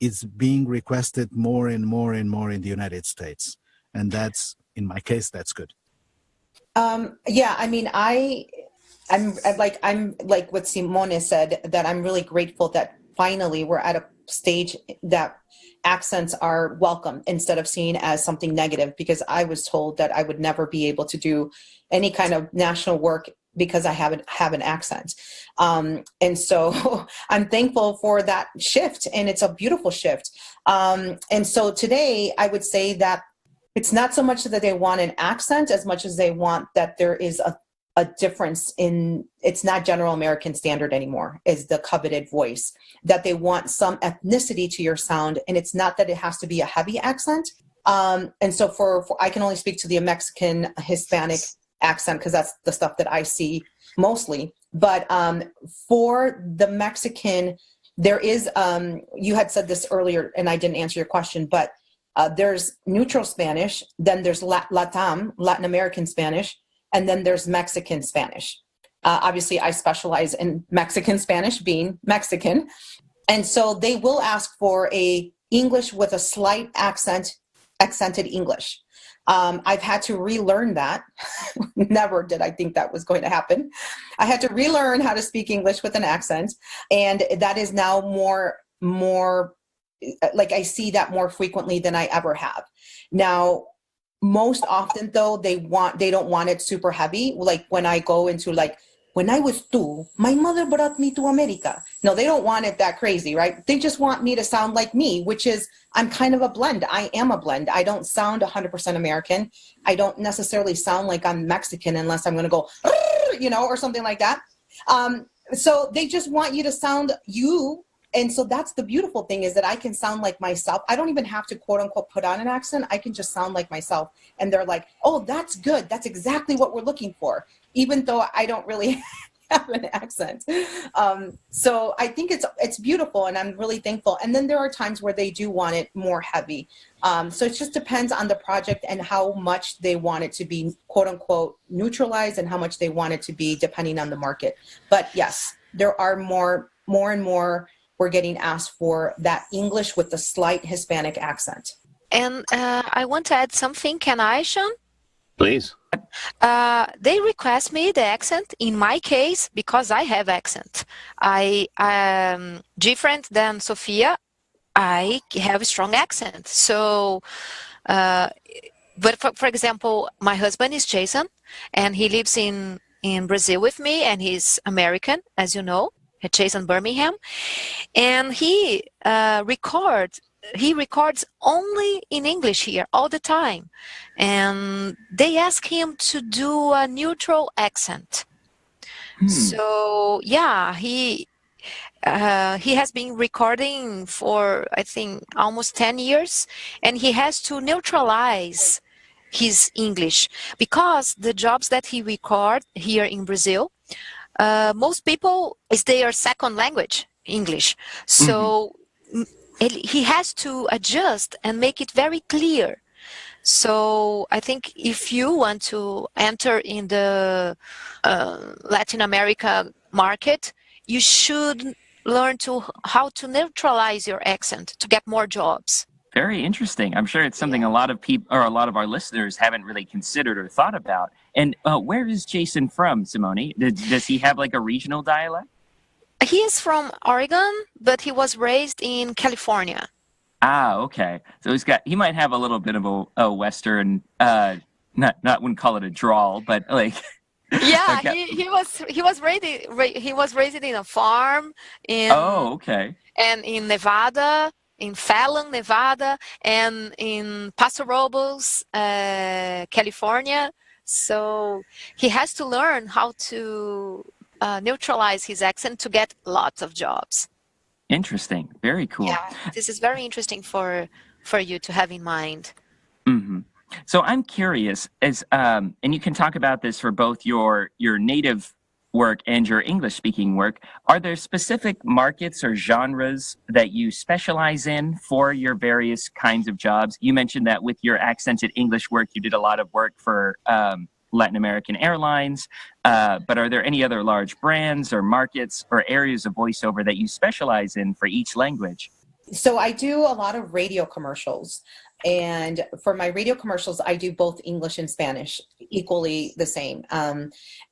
is being requested more and more and more in the United States. And that's, in my case, that's good.
Yeah, I mean, I'm like what Simone said, that I'm really grateful that finally we're at a stage that accents are welcome instead of seen as something negative, because I was told that I would never be able to do any kind of national work because I have an accent. And so I'm thankful for that shift, and it's a beautiful shift. And so today I would say that it's not so much that they want an accent as much as they want that there is a difference in, it's not general American standard anymore, is the coveted voice, that they want some ethnicity to your sound. And it's not that it has to be a heavy accent. And so for I can only speak to the Mexican Hispanic accent, because that's the stuff that I see mostly. But for the Mexican, there is, you had said this earlier and I didn't answer your question, but there's neutral Spanish, then there's Latin American Spanish, and then there's Mexican Spanish. Obviously, I specialize in Mexican Spanish, being Mexican. And so they will ask for a English with a slight accented English. I've had to relearn that. Never did I think that was going to happen. I had to relearn how to speak English with an accent. And that is now more like I see that more frequently than I ever have. Now, most often though, they don't want it super heavy. Like when I go into, like, when I was 2, my mother brought me to America. No, they don't want it that crazy, right? They just want me to sound like me, which is, I'm kind of a blend. I am a blend. I don't sound 100% American. I don't necessarily sound like I'm Mexican unless I'm going to go, or something like that. So they just want you to sound you. And so that's the beautiful thing, is that I can sound like myself. I don't even have to, quote unquote, put on an accent. I can just sound like myself. And they're like, oh, that's good. That's exactly what we're looking for, even though I don't really have an accent. So I think it's beautiful, and I'm really thankful. And then there are times where they do want it more heavy. So it just depends on the project and how much they want it to be, quote unquote, neutralized, and how much they want it to be depending on the market. But yes, there are more and more we're getting asked for that English with the slight Hispanic accent.
And I want to add something. Can I, Sean?
Please.
They request me the accent. In my case, because I have accent, I different than Sophia, I have a strong accent. So, but for example, my husband is Jason, and he lives in Brazil with me, and he's American, as you know, Jason Bermingham, and he records only in English here all the time, and they ask him to do a neutral accent. So yeah, he has been recording for, I think, almost 10 years, and he has to neutralize his English, because the jobs that he record here in Brazil, most people, is their second language English. So he has to adjust and make it very clear. So I think if you want to enter in the Latin America market, you should learn how to neutralize your accent to get more jobs.
Very interesting. I'm sure it's something a lot of people, or a lot of our listeners, haven't really considered or thought about. And where is Jason from, Simone? Does he have like a regional dialect?
He is from Oregon, but he was raised in California.
Ah, okay. So he might have a little bit of a Western, wouldn't call it a drawl, but like.
Yeah, okay. he was raised in a farm in.
Oh, okay.
And in Nevada. In Fallon, Nevada, and in Paso Robles, California. So he has to learn how to neutralize his accent to get lots of jobs.
Interesting. Very cool.
Yeah, this is very interesting for you to have in mind.
Mm-hmm. So I'm curious, and you can talk about this for both your native work and your English-speaking work. Are there specific markets or genres that you specialize in for your various kinds of jobs? You mentioned that with your accented English work, you did a lot of work for Latin American airlines, but are there any other large brands or markets or areas of voiceover that you specialize in for each language?
So I do a lot of radio commercials. And for my radio commercials, I do both English and Spanish, equally the same.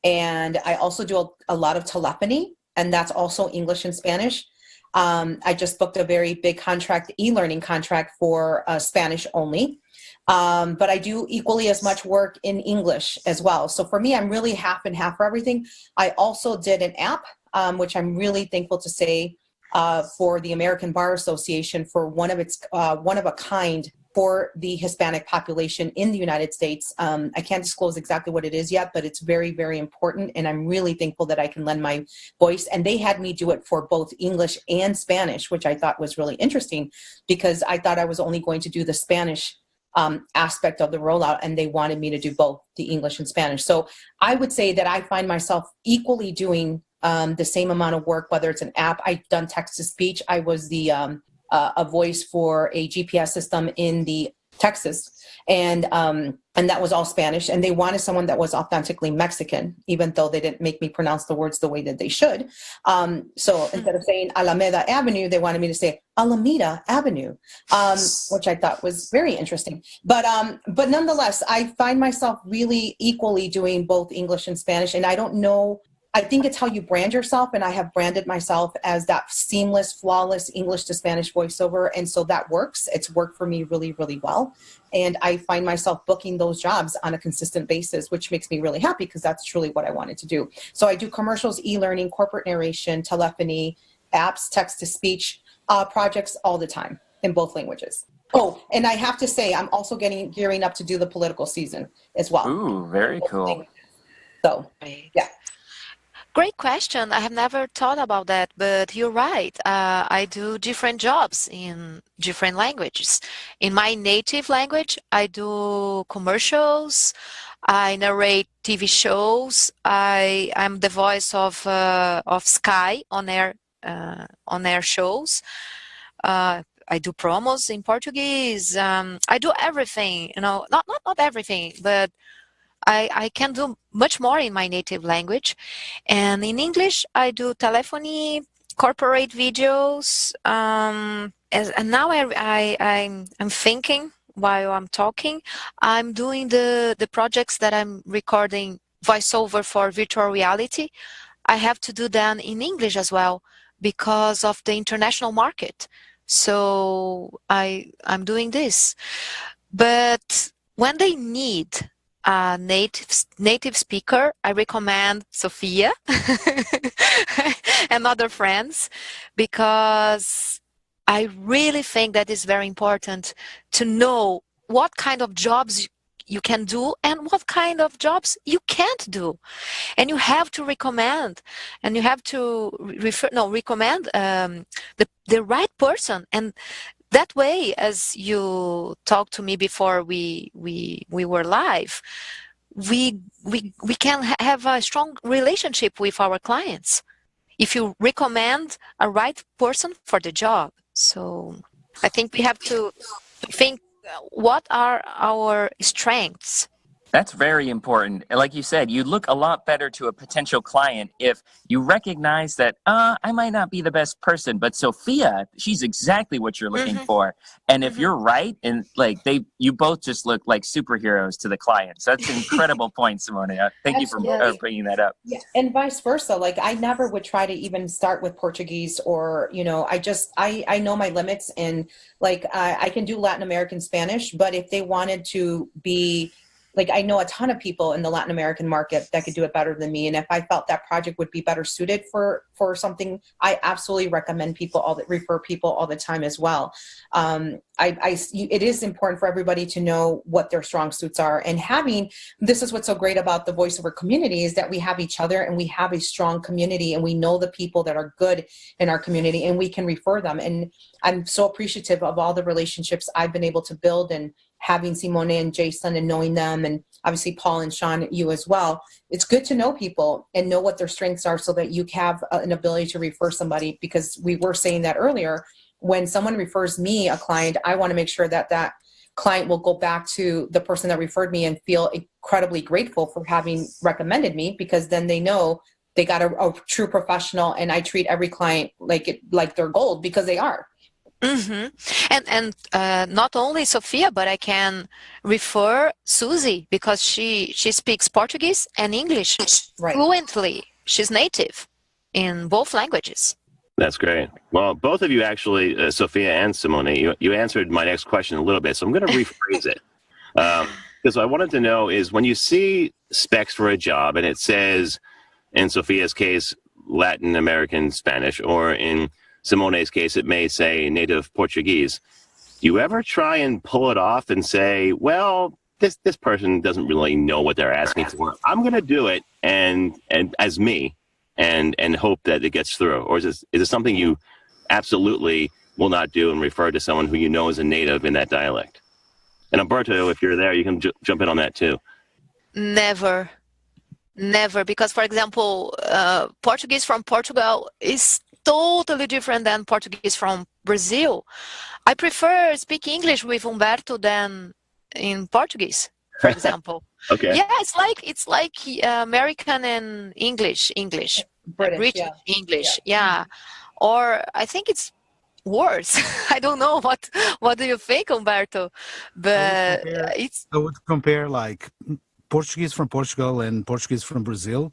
And I also do a lot of telephony, and that's also English and Spanish. I just booked a very big contract, e-learning contract for Spanish only. But I do equally as much work in English as well. So for me, I'm really half and half for everything. I also did an app, which I'm really thankful to say, for the American Bar Association, for one of a kind for the Hispanic population in the United States. I can't disclose exactly what it is yet, but it's very, very important. And I'm really thankful that I can lend my voice. And they had me do it for both English and Spanish, which I thought was really interesting, because I thought I was only going to do the Spanish aspect of the rollout, and they wanted me to do both the English and Spanish. So I would say that I find myself equally doing the same amount of work, whether it's an app. I've done text to speech. I was the a voice for a GPS system in the Texas, and that was all Spanish. And they wanted someone that was authentically Mexican, even though they didn't make me pronounce the words the way that they should. So instead of saying Alameda Avenue, they wanted me to say Alameda Avenue, which I thought was very interesting. But nonetheless, I find myself really equally doing both English and Spanish, and I don't know. I think it's how you brand yourself, and I have branded myself as that seamless, flawless English to Spanish voiceover, and so that works. It's worked for me really, really well, and I find myself booking those jobs on a consistent basis, which makes me really happy, because that's truly what I wanted to do. So I do commercials, e-learning, corporate narration, telephony, apps, text-to-speech projects all the time in both languages. Oh, and I have to say, I'm also gearing up to do the political season as well.
Ooh, very cool.
So, yeah.
Great question. I have never thought about that, but you're right. I do different jobs in different languages. In my native language, I do commercials. I narrate TV shows. I'm the voice of Sky on air shows. I do promos in Portuguese. I do everything. Not everything, but I can do much more in my native language. And in English, I do telephony, corporate videos. And now I'm thinking while I'm talking, I'm doing the projects that I'm recording voiceover for virtual reality. I have to do them in English as well because of the international market. So I'm doing this. But when they need a native speaker, I recommend Sophia and other friends, because I really think that it's very important to know what kind of jobs you can do and what kind of jobs you can't do. And you have to recommend, and you have to recommend the right person. And that way, as you talked to me before we were live, we can have a strong relationship with our clients if you recommend a right person for the job. So I think we have to think, what are our strengths?
That's very important. Like you said, you look a lot better to a potential client if you recognize that, I might not be the best person, but Sophia, she's exactly what you're looking for. And if you're right, and you both just look like superheroes to the client. So that's an incredible point, Simone. Thank you for bringing that up.
Yeah, and vice versa. Like, I never would try to even start with Portuguese, or, I know my limits, and I can do Latin American Spanish, but if they wanted to be like I know a ton of people in the Latin American market that could do it better than me. And if I felt that project would be better suited for something, I absolutely recommend refer people all the time as well. It is important for everybody to know what their strong suits are, and this is what's so great about the voiceover community is that we have each other and we have a strong community, and we know the people that are good in our community and we can refer them. And I'm so appreciative of all the relationships I've been able to build, and having Simone and Jason and knowing them, and obviously Paul and Sean, you as well. It's good to know people and know what their strengths are so that you have an ability to refer somebody, because we were saying that earlier. When someone refers me a client, I want to make sure that that client will go back to the person that referred me and feel incredibly grateful for having recommended me, because then they know they got a true professional, and I treat every client like they're gold, because they are.
And not only Sophia, but I can refer Susie, because she speaks Portuguese and English fluently. She's native in both languages.
That's great. Well, both of you actually, Sophia and Simone, you answered my next question a little bit, so I'm going to rephrase it. Because what I wanted to know is, when you see specs for a job and it says, in Sophia's case, Latin American Spanish, or in Simone's case, it may say native Portuguese, do you ever try and pull it off and say, well, this person doesn't really know what they're asking for. I'm going to do it and as me. And hope that it gets through? Or is it something you absolutely will not do and refer to someone who you know is a native in that dialect? And Humberto, if you're there, you can jump in on that too.
Never. Because, for example, Portuguese from Portugal is totally different than Portuguese from Brazil. I prefer speaking English with Humberto than in Portuguese, for example.
Okay.
Yeah, it's like American and English, British English. Yeah. Or I think it's worse. I don't know what do you think, Humberto? But I
would compare like Portuguese from Portugal and Portuguese from Brazil,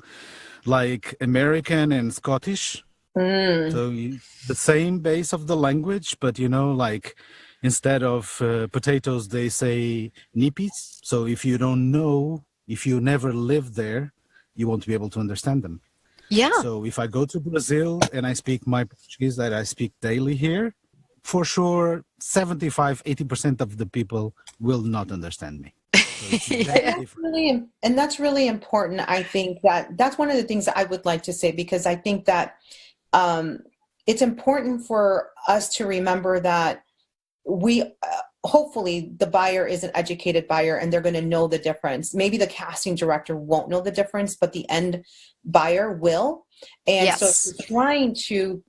like American and Scottish. So the same base of the language, but like instead of potatoes, they say nippies. So if you don't know, if you never lived there, you won't be able to understand them.
Yeah.
So if I go to Brazil and I speak my Portuguese that I speak daily here, for sure, 75-80% of the people will not understand me. So
that's really important. I think that's one of the things that I would like to say, because I think that it's important for us to remember that we hopefully the buyer is an educated buyer and they're going to know the difference. Maybe the casting director won't know the difference, but the end buyer will. And so if you're trying to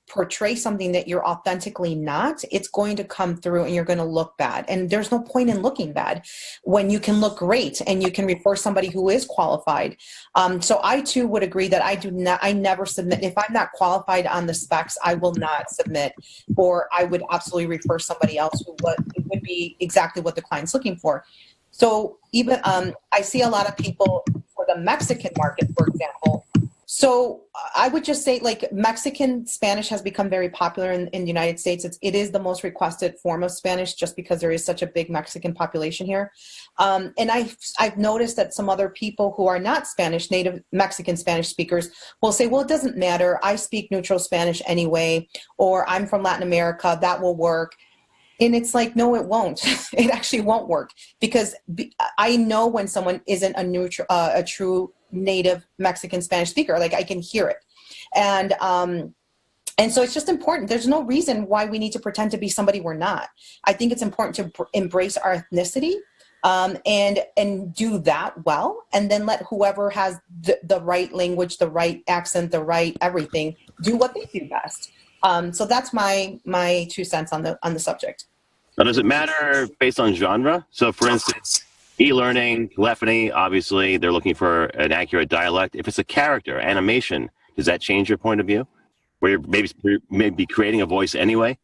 portray something that you're authentically not, it's going to come through and you're going to look bad. And there's no point in looking bad when you can look great and you can refer somebody who is qualified. So I too would agree that I never submit. If I'm not qualified on the specs, I will not submit, or I would absolutely refer somebody else who would be exactly what the client's looking for. So even I see a lot of people for the Mexican market, for example. So I would just say, like, Mexican Spanish has become very popular in the United States. It is the most requested form of Spanish, just because there is such a big Mexican population here. And I've noticed that some other people who are not Spanish, native Mexican Spanish speakers, will say, well, it doesn't matter. I speak neutral Spanish anyway, or I'm from Latin America, that will work. And it's like, no, it won't. It actually won't work, because I know when someone isn't a true native Mexican Spanish speaker. Like, I can hear it. And so it's just important. There's no reason why we need to pretend to be somebody we're not. I think it's important to embrace our ethnicity and do that well, and then let whoever has the right language, the right accent, the right everything, do what they do best. So that's my 2 cents on the subject.
Now, does it matter based on genre? So, for instance, e-learning, telephony, obviously, they're looking for an accurate dialect. If it's a character, animation, does that change your point of view? Where you're maybe creating a voice anyway?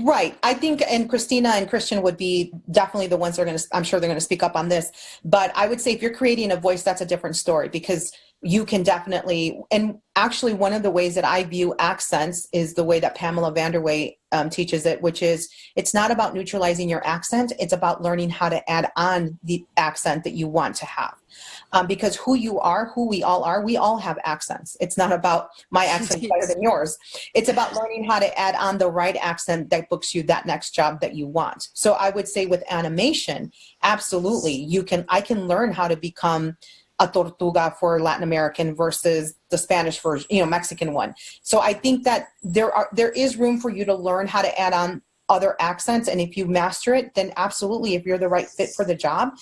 Right. I think, and Christina and Christian would be definitely the ones that are I'm sure they're going to speak up on this. But I would say if you're creating a voice, that's a different story, because you can definitely, and actually one of the ways that I view accents is the way that Pamela Vanderway teaches it, which is it's not about neutralizing your accent. It's about learning how to add on the accent that you want to have. Because who you are, who we all have accents. It's not about my accent better than yours. It's about learning how to add on the right accent that books you that next job that you want. So I would say with animation, absolutely, I can learn how to become a tortuga for Latin American versus the Spanish version, Mexican one. So I think that there is room for you to learn how to add on other accents. And if you master it, then absolutely, if you're the right fit for the job,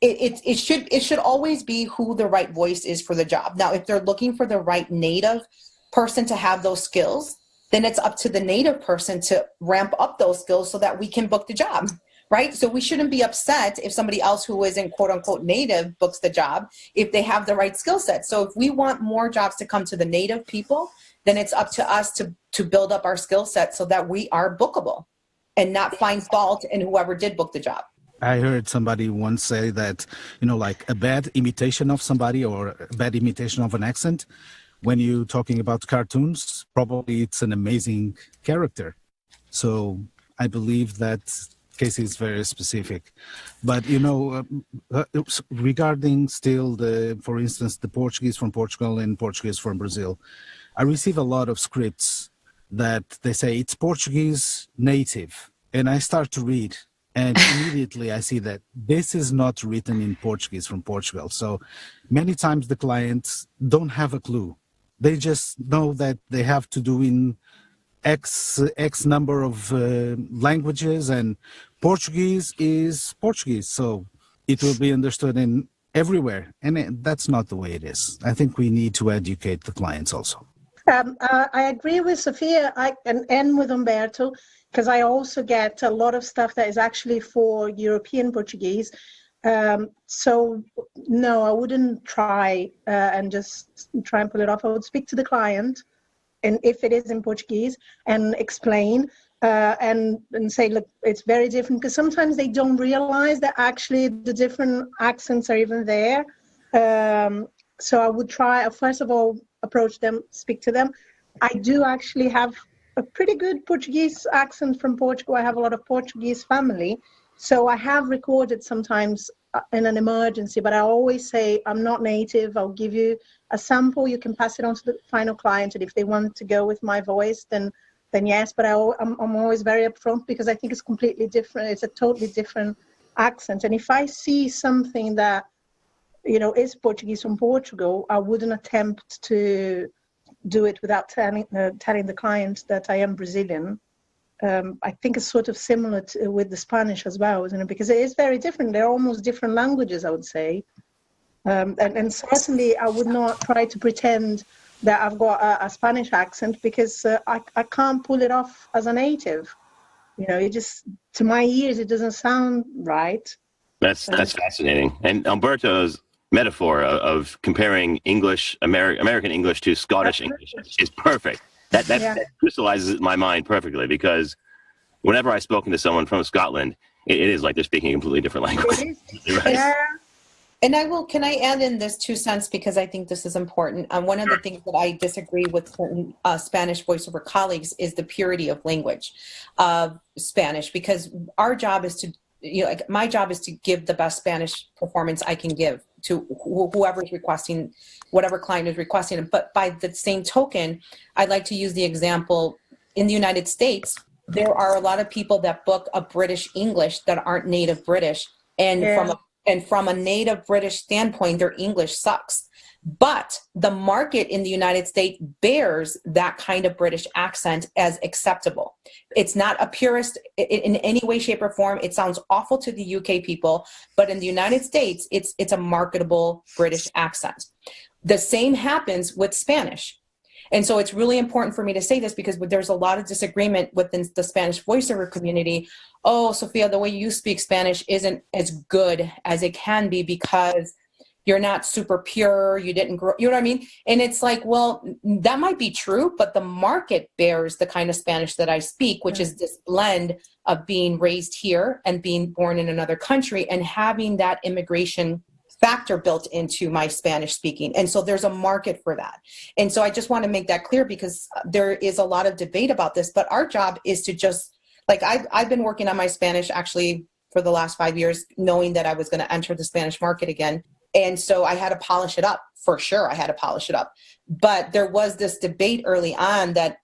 it should always be who the right voice is for the job. Now, if they're looking for the right native person to have those skills, then it's up to the native person to ramp up those skills so that we can book the job. Right? So we shouldn't be upset if somebody else who isn't quote unquote native books the job if they have the right skill set. So if we want more jobs to come to the native people, then it's up to us to build up our skill set so that we are bookable and not find fault in whoever did book the job.
I heard somebody once say that, like a bad imitation of somebody or a bad imitation of an accent, when you're talking about cartoons, probably it's an amazing character. So I believe that case is very specific. But, regarding still for instance, the Portuguese from Portugal and Portuguese from Brazil, I receive a lot of scripts that they say it's Portuguese native. And I start to read. And immediately I see that this is not written in Portuguese from Portugal. So many times the clients don't have a clue. They just know that they have to do in X number of languages, and Portuguese is Portuguese. So it will be understood in everywhere. And that's not the way it is. I think we need to educate the clients also.
I agree with Sophia and with Humberto, because I also get a lot of stuff that is actually for European Portuguese. So no, I wouldn't try and just try and pull it off. I would speak to the client, and if it is in Portuguese, and explain and say, look, it's very different, because sometimes they don't realize that actually the different accents are even there. So I would try, first of all, approach them, speak to them. I do actually have a pretty good Portuguese accent from Portugal. I have a lot of Portuguese family. So I have recorded sometimes in an emergency, but I always say, I'm not native. I'll give you a sample. You can pass it on to the final client. And if they want to go with my voice, then yes. But I'm always very upfront, because I think it's completely different. It's a totally different accent. And if I see something that, is Portuguese from Portugal, I wouldn't attempt to do it without telling the client that I am Brazilian. I think it's sort of similar with the Spanish as well, isn't it? Because it is very different. They're almost different languages, I would say. And certainly I would not try to pretend that I've got a Spanish accent, because I can't pull it off as a native. It just, to my ears, it doesn't sound right.
That's fascinating. And Humberto's metaphor of comparing American English to Scottish English is perfect. That crystallizes it in my mind perfectly, because whenever I've spoken to someone from Scotland, it is like they're speaking a completely different language. Right?
Yeah. And can I add in this 2 cents, because I think this is important. One of the things that I disagree with certain Spanish voiceover colleagues is the purity of language of Spanish, because our job is to, my job is to give the best Spanish performance I can give to whoever is requesting, whatever client is requesting. But by the same token, I'd like to use the example in the United States. There are a lot of people that book a British English that aren't native British, and from a native British standpoint, their English sucks. But the market in the United States bears that kind of British accent as acceptable. It's not a purist in any way, shape, or form. It sounds awful to the UK people, but in the United States, it's a marketable British accent. The same happens with Spanish. And so it's really important for me to say this, because there's a lot of disagreement within the Spanish voiceover community. Oh, Sophia, the way you speak Spanish isn't as good as it can be because you're not super pure, you didn't grow, you know what I mean? And it's like, well, that might be true, but the market bears the kind of Spanish that I speak, which is this blend of being raised here and being born in another country and having that immigration factor built into my Spanish speaking. And so there's a market for that. And so I just want to make that clear because there is a lot of debate about this, but our job is to just, like, I've been working on my Spanish actually for the last 5 years, knowing that I was going to enter the Spanish market again. And so I had to polish it up, for sure. I had to polish it up. But there was this debate early on that,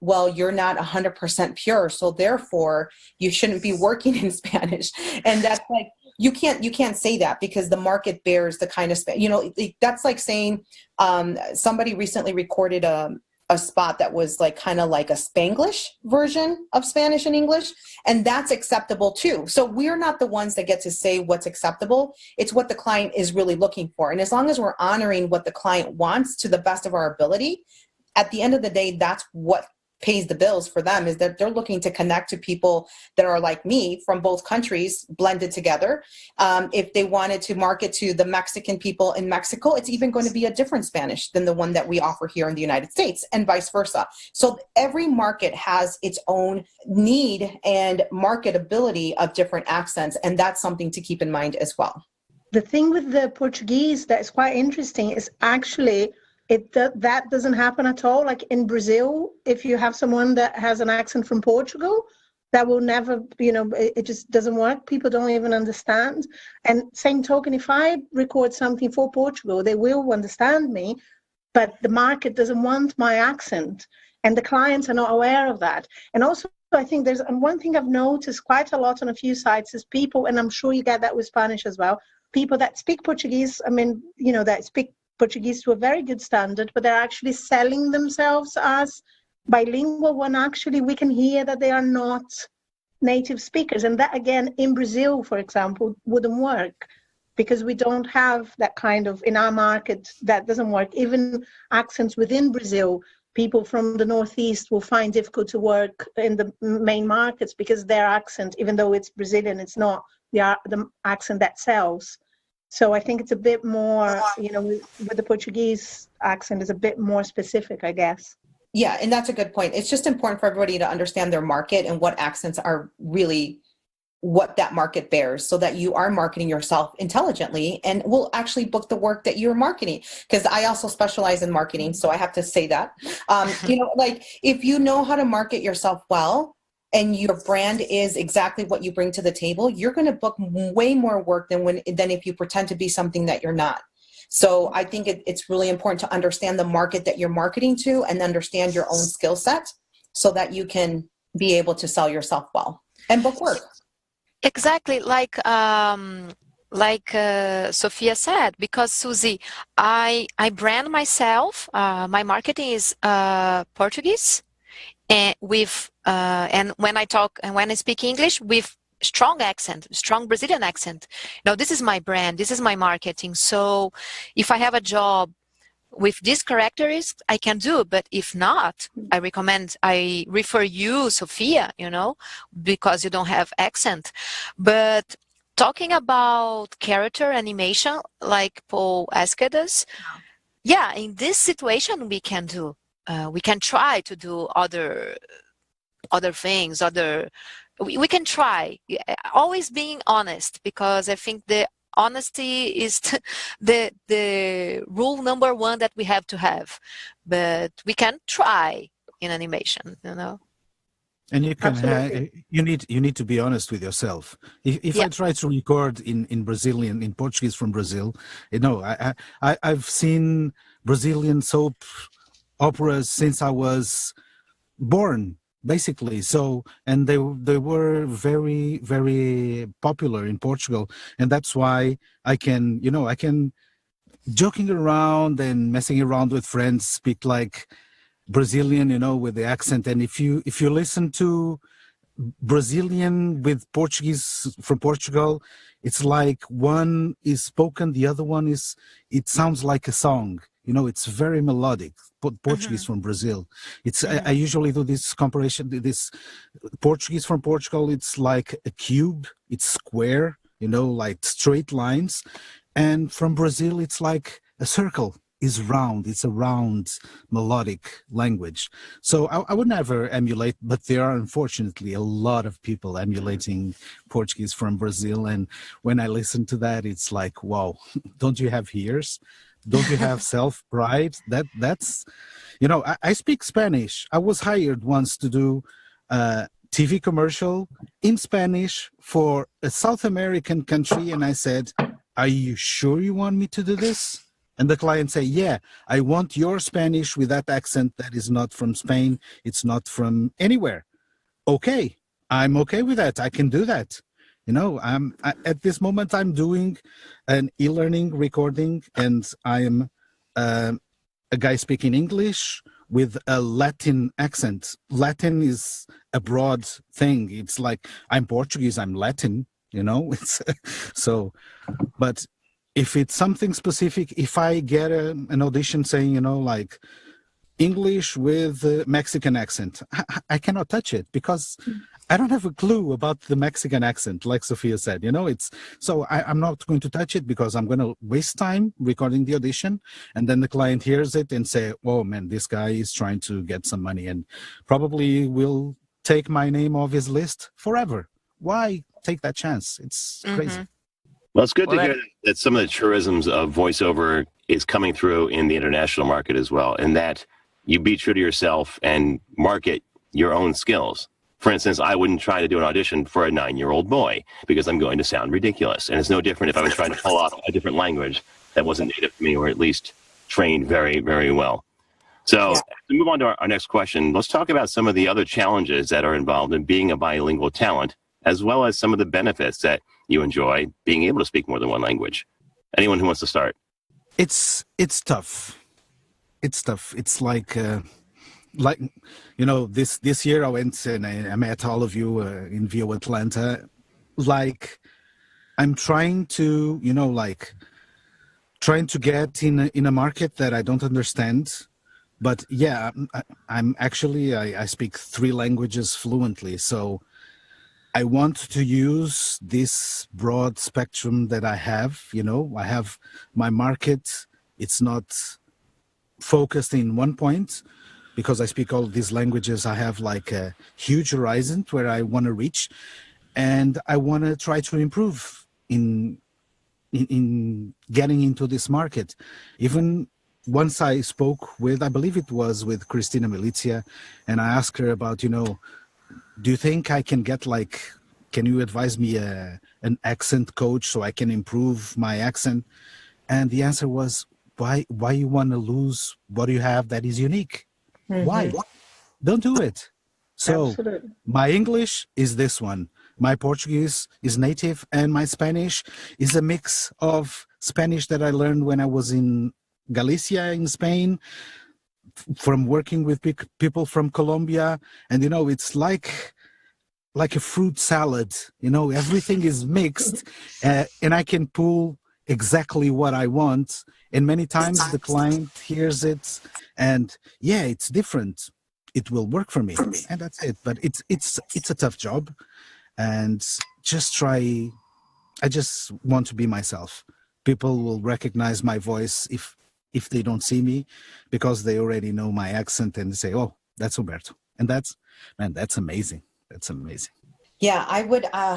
well, you're not 100% pure, so therefore you shouldn't be working in Spanish. And that's like, you can't say that because the market bears the kind of, that's like saying somebody recently recorded a spot that was like kind of like a Spanglish version of Spanish and English, and that's acceptable too. So we're not the ones that get to say what's acceptable. It's what the client is really looking for. And as long as we're honoring what the client wants to the best of our ability, at the end of the day, that's what pays the bills for them, is that they're looking to connect to people that are like me from both countries blended together. If they wanted to market to the Mexican people in Mexico, it's even going to be a different Spanish than the one that we offer here in the United States, and vice versa. So every market has its own need and marketability of different accents, and that's something to keep in mind as well.
The thing with the Portuguese that is quite interesting is actually that doesn't happen at all. Like in Brazil, if you have someone that has an accent from Portugal, that will never, it just doesn't work. People don't even understand. And same token, if I record something for Portugal, they will understand me, but the market doesn't want my accent, and the clients are not aware of that. And also, I think there's one thing I've noticed quite a lot on a few sites is people, and I'm sure you get that with Spanish as well, people that speak Portuguese, that speak Portuguese to a very good standard, but they're actually selling themselves as bilingual when actually we can hear that they are not native speakers. And that, again, in Brazil, for example, wouldn't work because we don't have that kind of, in our market, that doesn't work. Even accents within Brazil, people from the Northeast will find difficult to work in the main markets because their accent, even though it's Brazilian, it's not the accent that sells. So I think it's a bit more, with the Portuguese accent is a bit more specific, I guess.
Yeah, and that's a good point. It's just important for everybody to understand their market and what accents are really what that market bears, so that you are marketing yourself intelligently and will actually book the work that you're marketing. Because I also specialize in marketing, so I have to say that. Like if you know how to market yourself well, and your brand is exactly what you bring to the table, you're going to book way more work than if you pretend to be something that you're not. So I think it's really important to understand the market that you're marketing to and understand your own skill set so that you can be able to sell yourself well and book work.
Exactly, like Sophia said, because Susie, I brand myself. My marketing is Portuguese. And and when I speak English with strong Brazilian accent, this is my brand, this is my marketing. So if I have a job with these characteristics, I can do. But if not, I refer you, Sophia, because you don't have accent. But talking about character animation, like Paul asked us, yeah, in this situation we can do. We can try to do other things. We can try. Always being honest, because I think the honesty is the rule number one that we have to have. But we can try in animation,
And you can you need to be honest with yourself. If I try to record in Brazilian, in Portuguese from Brazil, I've seen Brazilian soap operas since I was born, basically. So, and they were very, very popular in Portugal, and that's why I can joking around and messing around with friends speak like Brazilian, with the accent. And if you listen to Brazilian with Portuguese from Portugal, it's like one is spoken, the other one it sounds like a song. It's very melodic. Portuguese from Brazil. I usually do this comparison. This Portuguese from Portugal, it's like a cube. It's square, like straight lines. And from Brazil, it's like a circle. is round. It's a round melodic language. So I would never emulate, but there are unfortunately a lot of people emulating Portuguese from Brazil. And when I listen to that, it's like, wow, don't you have ears? Don't you have self-pride? That's, I speak Spanish. I was hired once to do TV commercial in Spanish for a South American country. And I said, are you sure you want me to do this? And the client say, yeah, I want your Spanish with that accent that is not from Spain. It's not from anywhere. Okay, I'm okay with that. I can do that. At this moment, I'm doing an e-learning recording, and I am a guy speaking English with a Latin accent. Latin is a broad thing. It's like, I'm Portuguese, I'm Latin, it's so, but if it's something specific, if I get an audition saying, like English with Mexican accent, I cannot touch it because I don't have a clue about the Mexican accent, like Sophia said, so I'm not going to touch it because I'm going to waste time recording the audition. And then the client hears it and say, oh man, this guy is trying to get some money and probably will take my name off his list forever. Why take that chance? It's crazy.
Well, it's good to hear that some of the truisms of voiceover is coming through in the international market as well, and that you be true to yourself and market your own skills. For instance, I wouldn't try to do an audition for a 9-year-old boy because I'm going to sound ridiculous. And it's no different if I was trying to pull off a different language that wasn't native to me or at least trained very, very well. So to move on to our next question, let's talk about some of the other challenges that are involved in being a bilingual talent, as well as some of the benefits that you enjoy being able to speak more than one language. Anyone who wants to start?
It's tough. It's tough. It's like this year I went and I met all of you in VO Atlanta. Like, I'm trying to, trying to get in a market that I don't understand. But yeah, I'm actually, I speak 3 languages fluently. So I want to use this broad spectrum that I have. I have my market. It's not focused in one point because I speak all these languages. I have like a huge horizon where I want to reach, and I want to try to improve in getting into this market. Even once I spoke with, I believe it was with Christina Milizia, and I asked her about, do you think I can get can you advise me an accent coach so I can improve my accent? And the answer was, why you want to lose what you have that is unique? Mm-hmm. Why? Don't do it. So absolutely. My English is this one. My Portuguese is native, and my Spanish is a mix of Spanish that I learned when I was in Galicia in Spain, from working with people from Colombia. And, it's like a fruit salad, everything is mixed, and I can pull exactly what I want. And many times the client hears it and it's different. It will work for me. And that's it. But it's a tough job, and I just want to be myself. People will recognize my voice if they don't see me, because they already know my accent and say, oh, that's Humberto. And that's amazing. That's amazing.
Yeah, I would, I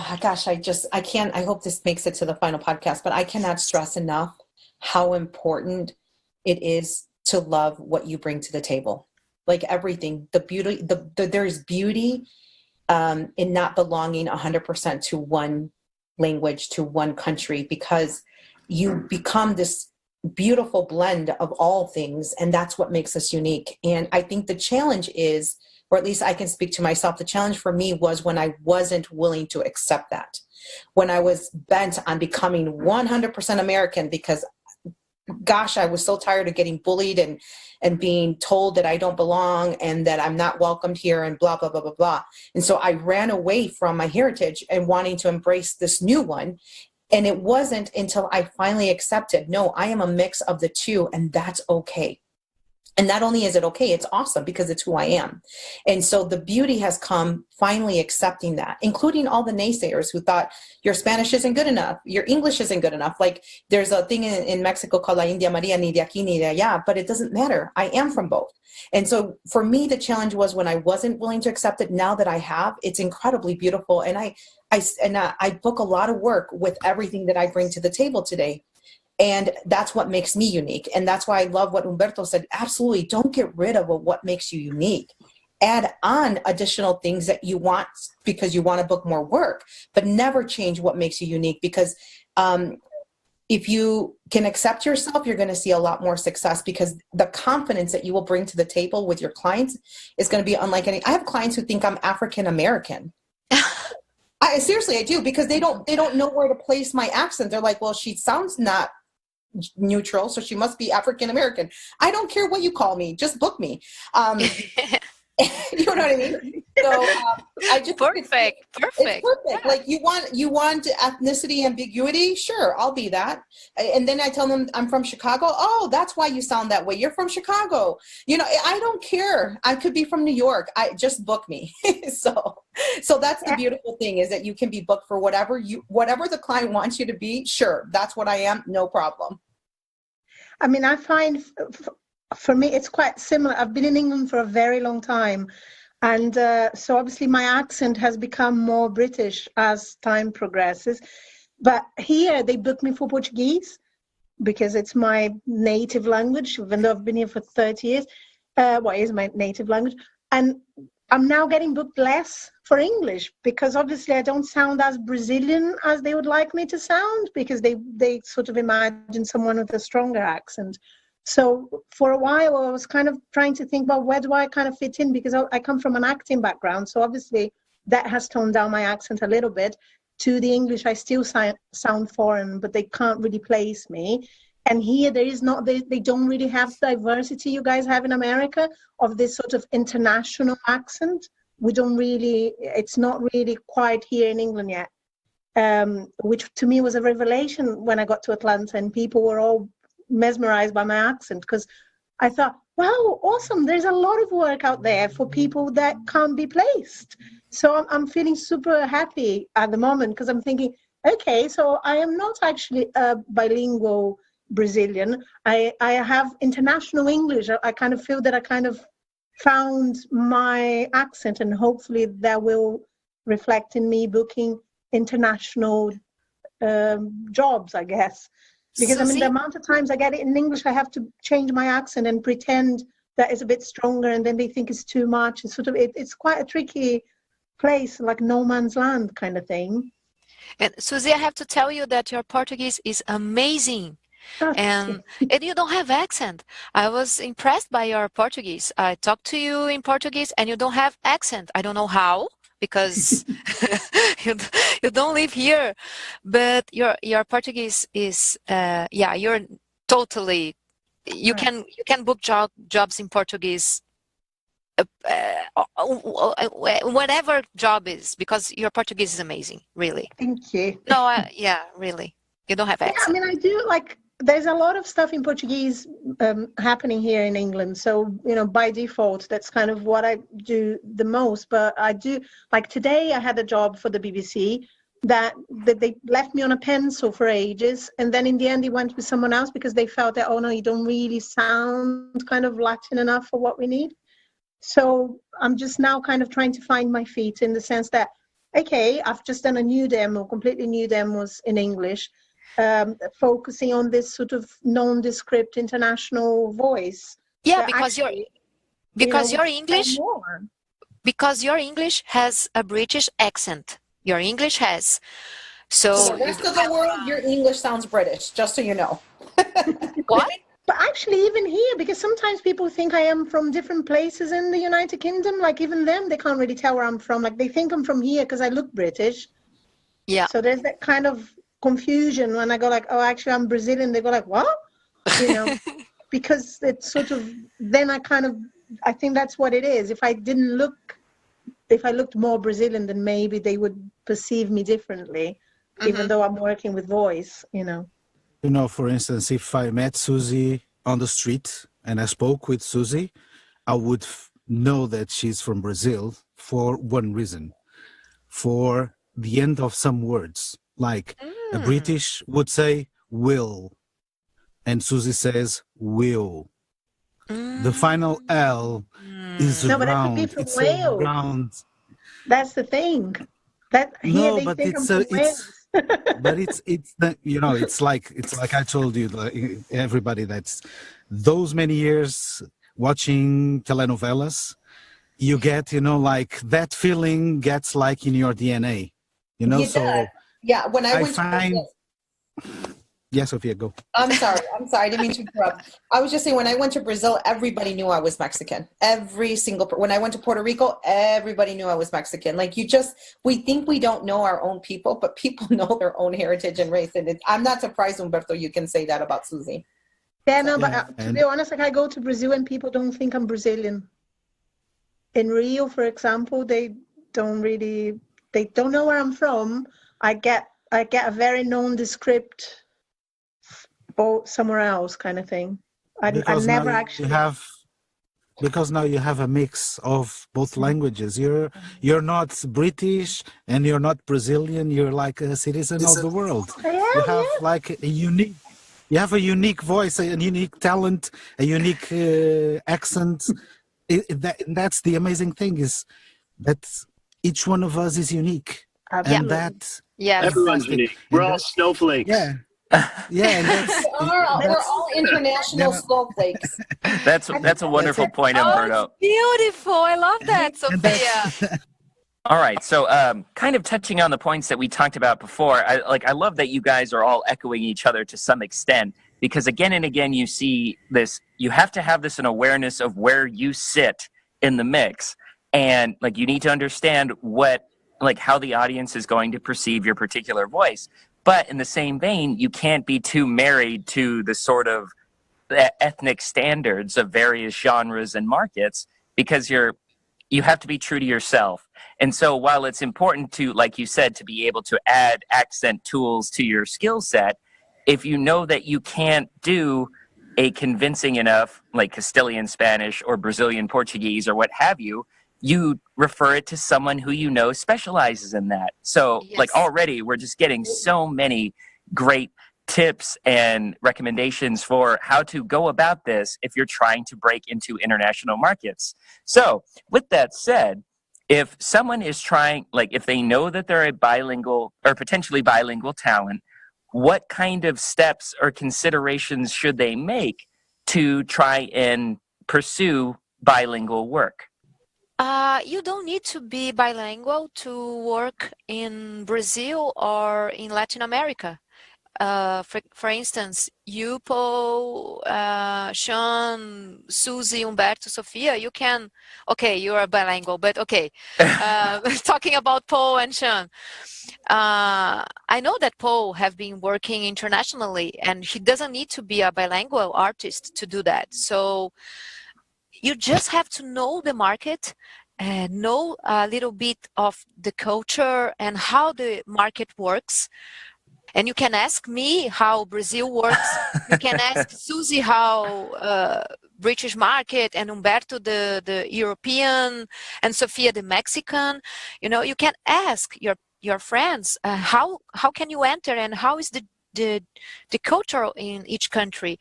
can't, I hope this makes it to the final podcast, but I cannot stress enough how important it is to love what you bring to the table. Like everything, the beauty, there's beauty in not belonging 100% to one language, to one country, because you become this beautiful blend of all things, and that's what makes us unique. And I think the challenge is, or at least I can speak to myself, the challenge for me was when I wasn't willing to accept that, when I was bent on becoming 100% American, because gosh, I was so tired of getting bullied and being told that I don't belong and that I'm not welcomed here and blah, blah, blah, blah, blah. And so I ran away from my heritage and wanting to embrace this new one. And it wasn't until I finally accepted, no, I am a mix of the two, and that's okay. And not only is it okay, it's awesome because it's who I am. And so the beauty has come finally accepting that, including all the naysayers who thought your Spanish isn't good enough, your English isn't good enough. Like there's a thing in Mexico called La India Maria, ni de aquí ni de allá, but it doesn't matter. I am from both. And so for me, the challenge was when I wasn't willing to accept it. Now that I have, it's incredibly beautiful. And I book a lot of work with everything that I bring to the table today. And that's what makes me unique. And that's why I love what Humberto said. Absolutely. Don't get rid of what makes you unique. Add on additional things that you want because you want to book more work, but never change what makes you unique. Because if you can accept yourself, you're going to see a lot more success, because the confidence that you will bring to the table with your clients is going to be unlike any. I have clients who think I'm African American. Seriously, I do, because they don't know where to place my accent. They're like, well, she sounds not neutral, so she must be African American. I don't care what you call me, just book me. You know what I mean? So I just
perfect.
It's perfect. Yeah. Like you want ethnicity ambiguity? Sure, I'll be that. And then I tell them I'm from Chicago. Oh, that's why you sound that way. You're from Chicago. You know, I don't care. I could be from New York. I just book me. So that's the beautiful thing, is that you can be booked for whatever the client wants you to be. Sure, that's what I am. No problem.
I mean, I find for me, it's quite similar. I've been in England for a very long time. And so obviously my accent has become more British as time progresses. But here they book me for Portuguese because it's my native language, even though I've been here for 30 years. It is my native language. And I'm now getting booked less for English because obviously I don't sound as Brazilian as they would like me to sound, because they sort of imagine someone with a stronger accent. So for a while, I was kind of trying to think, well, where do I kind of fit in? Because I come from an acting background. So obviously that has toned down my accent a little bit. To the English, I still sound foreign, but they can't really place me. And here there is not, they don't really have diversity you guys have in America of this sort of international accent. We don't really, it's not really quite here in England yet, which to me was a revelation when I got to Atlanta and people were all mesmerized by my accent, because I thought, wow, awesome, there's a lot of work out there for people that can't be placed. So I'm feeling super happy at the moment, because I'm thinking, okay, so I am not actually a bilingual Brazilian. I have international English. I kind of feel that I kind of found my accent, and hopefully that will reflect in me booking international jobs, I guess. Because Susie? I mean, the amount of times I get it in English, I have to change my accent and pretend that it's a bit stronger, and then they think it's too much. It's sort of, it's quite a tricky place, like no man's land kind of thing.
And Susie, I have to tell you that your Portuguese is amazing. And you don't have accent. I was impressed by your Portuguese. I talked to you in Portuguese and you don't have accent. I don't know how, because you don't live here, but your Portuguese is you're totally, you can book jobs in Portuguese whatever job is, because your Portuguese is amazing, really.
Thank you.
No, really, you don't have accent.
I mean, I do like. There's a lot of stuff in Portuguese happening here in England. So, you know, by default, that's kind of what I do the most. But I do, like today I had a job for the BBC that they left me on a pencil for ages. And then in the end, they went with someone else because they felt that, oh, no, you don't really sound kind of Latin enough for what we need. So I'm just now kind of trying to find my feet, in the sense that, okay, I've just done a new demo, completely new demos in English. Focusing on this sort of nondescript international voice.
Yeah, because your English has a British accent. Your English has. So
the rest of the world, your English sounds British, just so you know.
What?
But actually, even here, because sometimes people think I am from different places in the United Kingdom. Like even them, they can't really tell where I'm from. Like they think I'm from here because I look British.
Yeah.
So there's that kind of confusion when I go like, oh, actually I'm Brazilian. They go like, what? You know, because it's sort of, then I think that's what it is. If I looked more Brazilian, then maybe they would perceive me differently, even though I'm working with voice, you know.
You know, for instance, if I met Susie on the street and I spoke with Susie, I would know that she's from Brazil for one reason, for the end of some words. Like a British would say will, and Susie says will. The final L is
No, but that could be
round.
from
It's a
Wales.
round.
That's the thing. That here
No,
they
but
think I'm
it's
from Wales.
but it's the, it's like I told you, like, everybody that's those many years watching telenovelas, you get, like that feeling gets like in your DNA,
You
so
does. Yeah, when I
I
went
find
to
yeah, Sophia, go.
I'm sorry. I didn't mean to interrupt. I was just saying, when I went to Brazil, everybody knew I was Mexican. Every single when I went to Puerto Rico, everybody knew I was Mexican. Like, we think we don't know our own people, but people know their own heritage and race. And I'm not surprised, Humberto, you can say that about Susie.
Yeah, no, but to be honest, like, I go to Brazil and people don't think I'm Brazilian. In Rio, for example, they don't know where I'm from. I get a very nondescript or somewhere else kind of thing. I never actually
because now you have a mix of both languages. You're not British and you're not Brazilian. You're like a citizen of the world. You have like a unique voice, a unique talent, a unique accent. That's the amazing thing, is that each one of us is unique.
Absolutely.
And that
everyone's unique. We're all snowflakes.
Yeah. Yeah, and
we're all international snowflakes.
That's a wonderful point, Humberto.
Oh, beautiful. I love that, Sophia.
All right, so kind of touching on the points that we talked about before, I love that you guys are all echoing each other to some extent, because again and again you see this, you have to have this an awareness of where you sit in the mix, and like you need to understand how the audience is going to perceive your particular voice. But in the same vein, you can't be too married to the sort of ethnic standards of various genres and markets, because you have to be true to yourself. And so while it's important to, like you said, to be able to add accent tools to your skill set, if you know that you can't do a convincing enough, like Castilian Spanish or Brazilian Portuguese or what have you, you refer it to someone who you know specializes in that. So already we're just getting so many great tips and recommendations for how to go about this if you're trying to break into international markets. So with that said, if someone is trying, if they know that they're a bilingual or potentially bilingual talent, what kind of steps or considerations should they make to try and pursue bilingual work?
You don't need to be bilingual to work in Brazil or in Latin America. For instance, you, Paul, Sean, Susie, Humberto, Sophia, you are bilingual, but talking about Paul and Sean, I know that Paul have been working internationally, and he doesn't need to be a bilingual artist to do that. So you just have to know the market and know a little bit of the culture and how the market works. And you can ask me how Brazil works. You can ask Susie how British market, and Humberto the European, and Sophia the Mexican. You can ask your friends how can you enter and how is the culture in each country.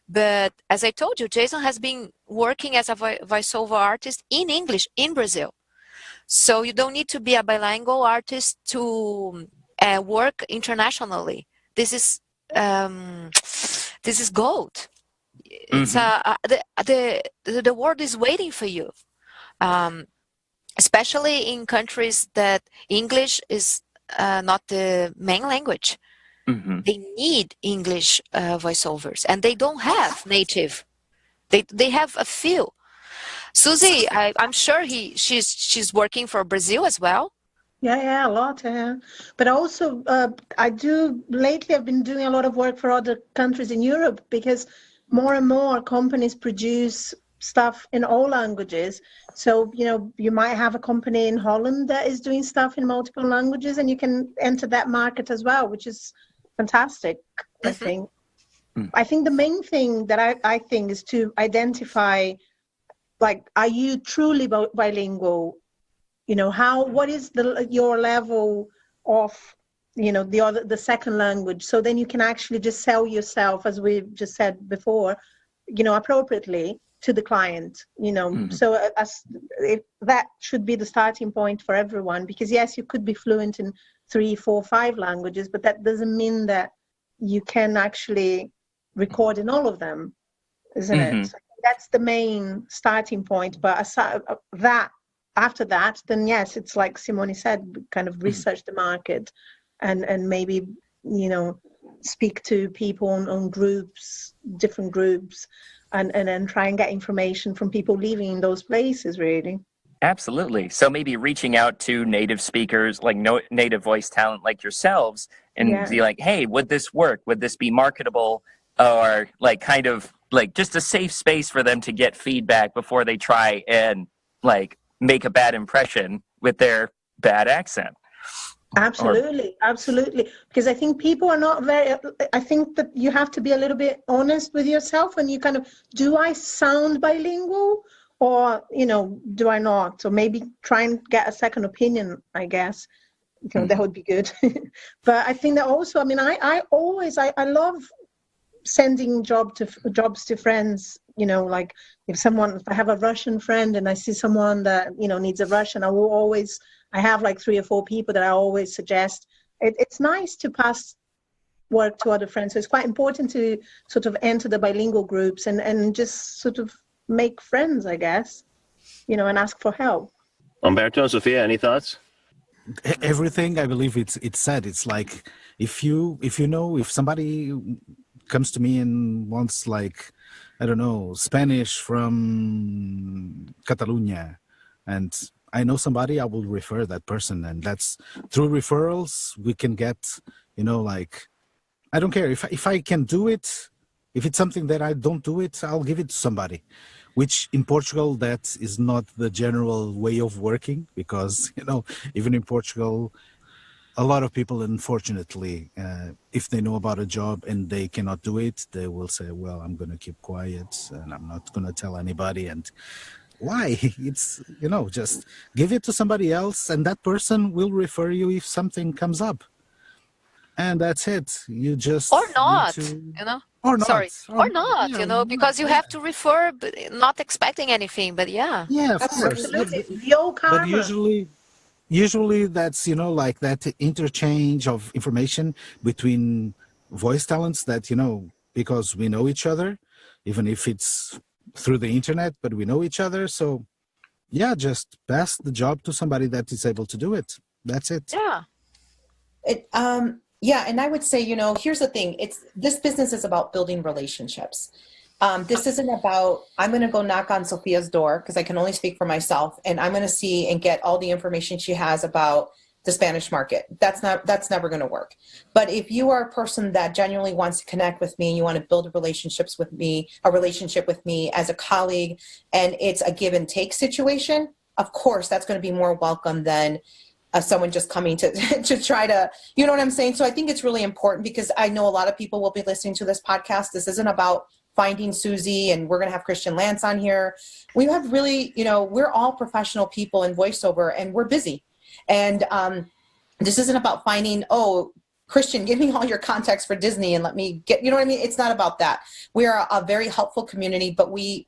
But as I told you, Jason has been working as a voiceover artist in English in Brazil. So you don't need to be a bilingual artist to work internationally. This is gold. It's the world is waiting for you, especially in countries that English is not the main language. Mm-hmm. They need English voiceovers, and they don't have native. They have a few. Susie, I'm sure she's working for Brazil as well.
Yeah, a lot. But also, lately I've been doing a lot of work for other countries in Europe, because more and more companies produce stuff in all languages. So, you might have a company in Holland that is doing stuff in multiple languages, and you can enter that market as well, which is fantastic, I think. I think the main thing that I think is to identify, like, are you truly bilingual? You know, what is your level of, you know, the second language? So then you can actually just sell yourself, as we just said before, you know, appropriately to the client, you know. So that should be the starting point for everyone, because yes, you could be fluent in 3, 4, 5 languages, but that doesn't mean that you can actually record in all of them, isn't it? So that's the main starting point. But aside that, after that, then yes, it's like Simone said, kind of research the market and maybe, you know, speak to people on groups, different groups, and then try and get information from people living in those places, really.
Absolutely. So maybe reaching out to native speakers, like native voice talent like yourselves, and be like, hey, would this work? Would this be marketable? Or like kind of like just a safe space for them to get feedback before they try and like make a bad impression with their bad accent.
Absolutely. Because I think people are not I think that you have to be a little bit honest with yourself when you kind of, do I sound bilingual? Or, you know, do I not? Or maybe try and get a second opinion, I guess. You know, that would be good. But I think that also, I mean, I love sending jobs to friends, you know, like if I have a Russian friend and I see someone that, you know, needs a Russian, I have like 3 or 4 people that I always suggest. It's nice to pass work to other friends. So it's quite important to sort of enter the bilingual groups and just sort of make friends, I guess, you know, and ask for help.
Humberto, Sophia, any thoughts?
Everything, I believe it's said. It's like if somebody comes to me and wants, like, I don't know, Spanish from Catalonia, and I know somebody, I will refer that person, and that's through referrals we can get, you know, like, I don't care if I can do it. If it's something that I don't do it, I'll give it to somebody, which in Portugal, that is not the general way of working, because, you know, even in Portugal, a lot of people, unfortunately, if they know about a job and they cannot do it, they will say, well, I'm going to keep quiet and I'm not going to tell anybody. And why? It's, you know, just give it to somebody else and that person will refer you if something comes up. And that's it. You just
or not,
you
know.
Or not.
Sorry, or not,
yeah,
you know, because you have to refer, but not expecting anything. But yeah,
of course.
The old karma.
But usually that's, you know, like that interchange of information between voice talents that, you know, because we know each other, even if it's through the internet, but we know each other. So yeah, just pass the job to somebody that is able to do it. That's it.
Yeah.
Yeah, and I would say, you know, here's the thing. This business is about building relationships. This isn't about, I'm going to go knock on Sophia's door, because I can only speak for myself, and I'm going to see and get all the information she has about the Spanish market. That's never going to work. But if you are a person that genuinely wants to connect with me, and you want to build a relationship with me as a colleague, and it's a give and take situation, of course, that's going to be more welcome than someone just coming to try to, you know what I'm saying? So I think it's really important, because I know a lot of people will be listening to this podcast. This isn't about finding Susie, and we're going to have Christian Lance on here. We have really, you know, we're all professional people in voiceover, and we're busy. And this isn't about finding, oh, Christian, give me all your contacts for Disney and let me get, you know what I mean? It's not about that. We are a very helpful community, but we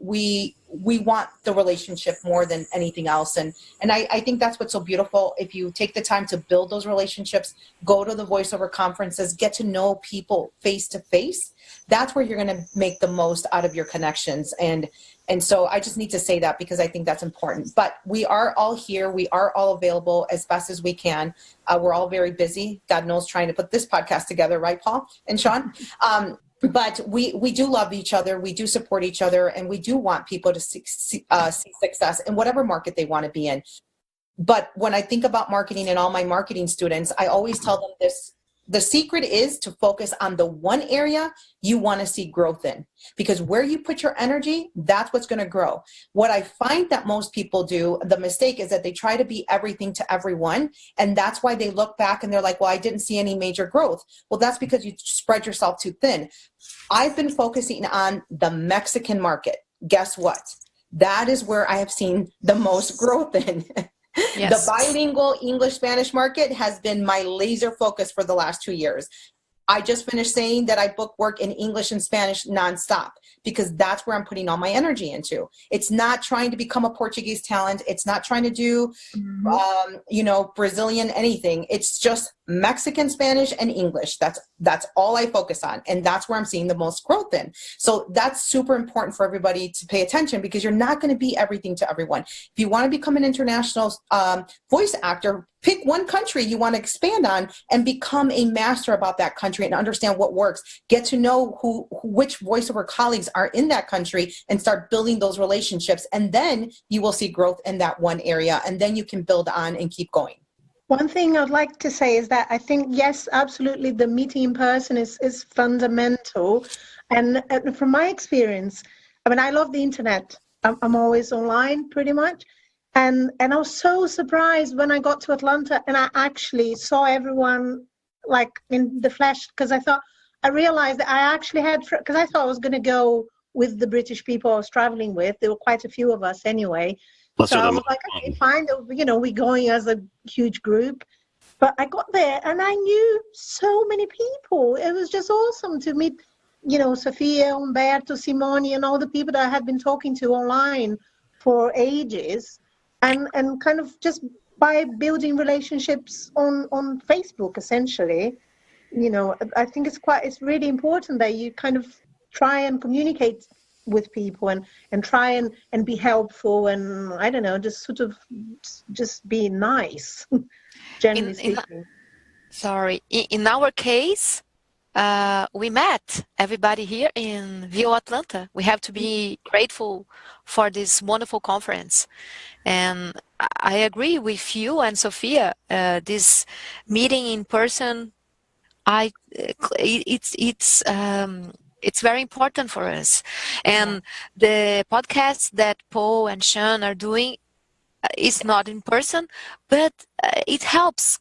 want the relationship more than anything else. And I think that's what's so beautiful. If you take the time to build those relationships, go to the voiceover conferences, get to know people face to face, that's where you're going to make the most out of your connections. And so I just need to say that, because I think that's important. But we are all here. We are all available as best as we can. We're all very busy. God knows, trying to put this podcast together, right, Paul and Sean? But we do love each other. We do support each other. And we do want people to see success in whatever market they want to be in. But when I think about marketing and all my marketing students, I always tell them this the secret is to focus on the one area you want to see growth in, because where you put your energy, that's what's going to grow. What I find that most people do, the mistake is that they try to be everything to everyone. And that's why they look back and they're like, well, I didn't see any major growth. Well, that's because you spread yourself too thin. I've been focusing on the Mexican market. Guess what? That is where I have seen the most growth in. Yes. The bilingual English-Spanish market has been my laser focus for the last 2 years. I just finished saying that I book work in English and Spanish nonstop because that's where I'm putting all my energy into. It's not trying to become a Portuguese talent. It's not trying to do, Brazilian anything. It's just Mexican, Spanish, and English. That's all I focus on. And that's where I'm seeing the most growth in. So that's super important for everybody to pay attention, because you're not going to be everything to everyone. If you want to become an international voice actor, pick one country you want to expand on and become a master about that country and understand what works. Get to know which voiceover colleagues are in that country and start building those relationships. And then you will see growth in that one area. And then you can build on and keep going.
One thing I'd like to say is that I think, yes, absolutely, the meeting in person is fundamental. And from my experience, I mean, I love the internet. I'm always online pretty much. And I was so surprised when I got to Atlanta and I actually saw everyone like in the flesh, because I realized that I actually had, because I thought I was going to go with the British people I was traveling with. There were quite a few of us anyway. So I was like, okay, fine, we're going as a huge group. But I got there and I knew so many people. It was just awesome to meet, Sophia, Humberto, Simone, and all the people that I had been talking to online for ages. And kind of just by building relationships on Facebook, essentially, I think it's really important that you kind of try and communicate with people and try and be helpful and, I don't know, just sort of just be nice, generally speaking.
In our case, we met everybody here in VO Atlanta. We have to be grateful for this wonderful conference. And I agree with you and Sophia, this meeting in person, it's very important for us. And the podcast that Paul and Sean are doing is not in person, but it helps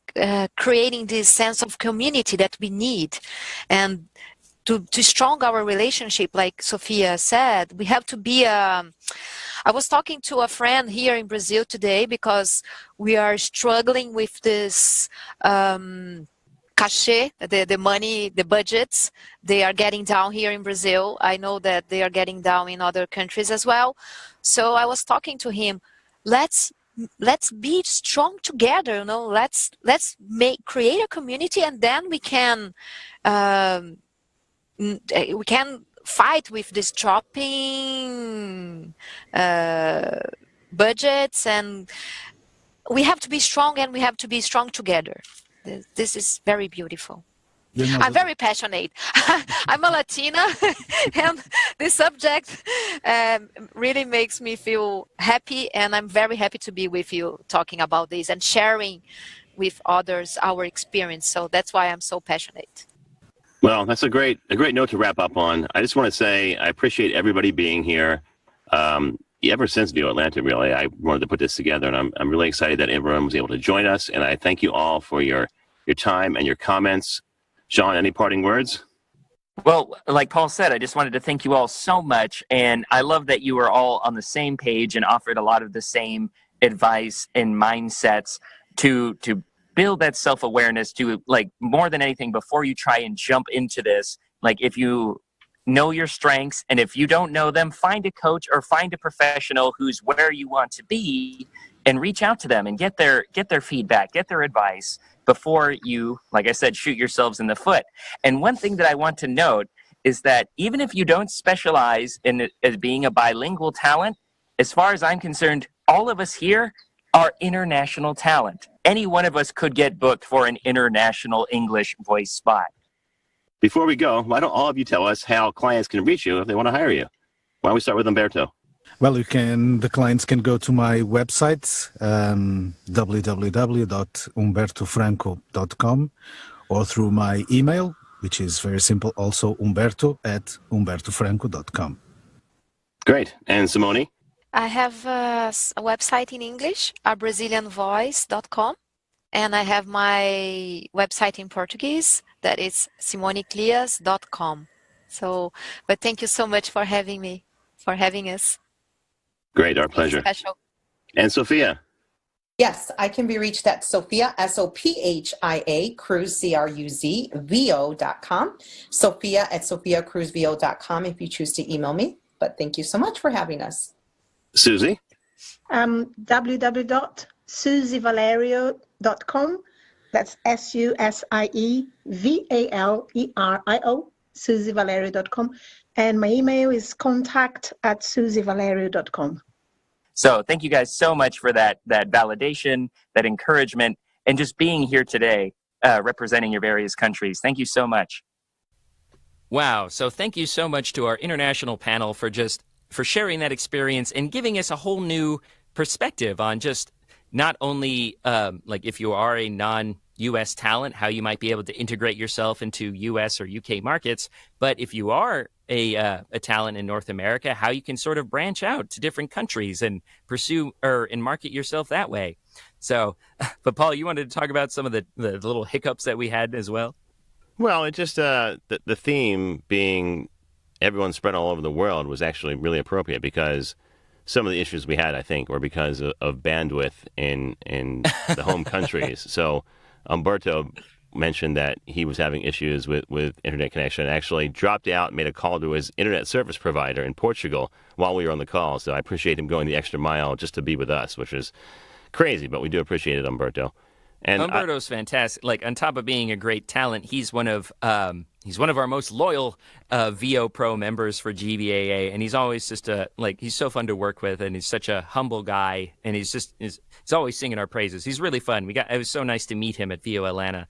creating this sense of community that we need. And to strong our relationship, like Sophia said, we have to be I was talking to a friend here in Brazil today because we are struggling with this cachê, the money, the budgets. They are getting down here in Brazil. I know that they are getting down in other countries as well. So I was talking to him, let's be strong together, let's create a community, and then we can fight with this dropping budgets, and we have to be strong, and we have to be strong together. This is very beautiful. I'm very passionate. I'm a Latina, and this subject really makes me feel happy, and I'm very happy to be with you talking about this and sharing with others our experience. So that's why I'm so passionate.
Well, that's a great note to wrap up on. I just want to say I appreciate everybody being here. Ever since VO Atlanta, really, I wanted to put this together, and I'm really excited that everyone was able to join us. And I thank you all for your time and your comments. Sean, any parting words?
Well, like Paul said, I just wanted to thank you all so much. And I love that you were all on the same page and offered a lot of the same advice and mindsets to build that self-awareness, to, like, more than anything, before you try and jump into this, like, if you know your strengths, and if you don't know them, find a coach or find a professional who's where you want to be, and reach out to them and get their feedback, get their advice before you, like I said, shoot yourselves in the foot. And one thing that I want to note is that even if you don't specialize in as being a bilingual talent, as far as I'm concerned, all of us here are international talent. Any one of us could get booked for an international English voice spot.
Before we go, why don't all of you tell us how clients can reach you if they want to hire you? Why don't we start with Humberto?
Well, the clients can go to my website, www.humbertofranco.com, or through my email, which is very simple, also Humberto@humbertofranco.com.
Great. And Simone?
I have a website in English, abrazilianvoice.com, and I have my website in Portuguese, that is simonekliass.com. So, but thank you so much for having me, for having us.
Great, our pleasure.
Special.
And Sophia?
Yes, I can be reached at Sophia, Sophia, Cruz, Cruz, VO.com. Sophia at SophiaCruzVO.com if you choose to email me. But thank you so much for having us.
Susie?
www.susievalerio.com. That's SUSIEVALERIO, SusieValerio.com. And my email is contact@susievalerio.com.
So thank you guys so much for that validation, that encouragement, and just being here today, representing your various countries. Thank you so much. Wow. So thank you so much to our international panel for sharing that experience and giving us a whole new perspective on just not only like if you are a non-U.S. talent, how you might be able to integrate yourself into U.S. or U.K. markets, but if you are a talent in North America, how you can sort of branch out to different countries and pursue and market yourself that way. So, but Paul, you wanted to talk about some of the little hiccups that we had as well?
Well, it just, the theme being everyone spread all over the world was actually really appropriate because some of the issues we had, I think, were because of bandwidth in the home countries. So Humberto mentioned that he was having issues with internet connection and actually dropped out and made a call to his internet service provider in Portugal while we were on the call. So I appreciate him going the extra mile just to be with us, which is crazy, but we do appreciate it, Humberto. And
Humberto's fantastic. Like, on top of being a great talent, he's one of our most loyal VO Pro members for GVAA, and he's always just he's so fun to work with, and he's such a humble guy, and he's always singing our praises. He's really fun. It was so nice to meet him at VO Atlanta.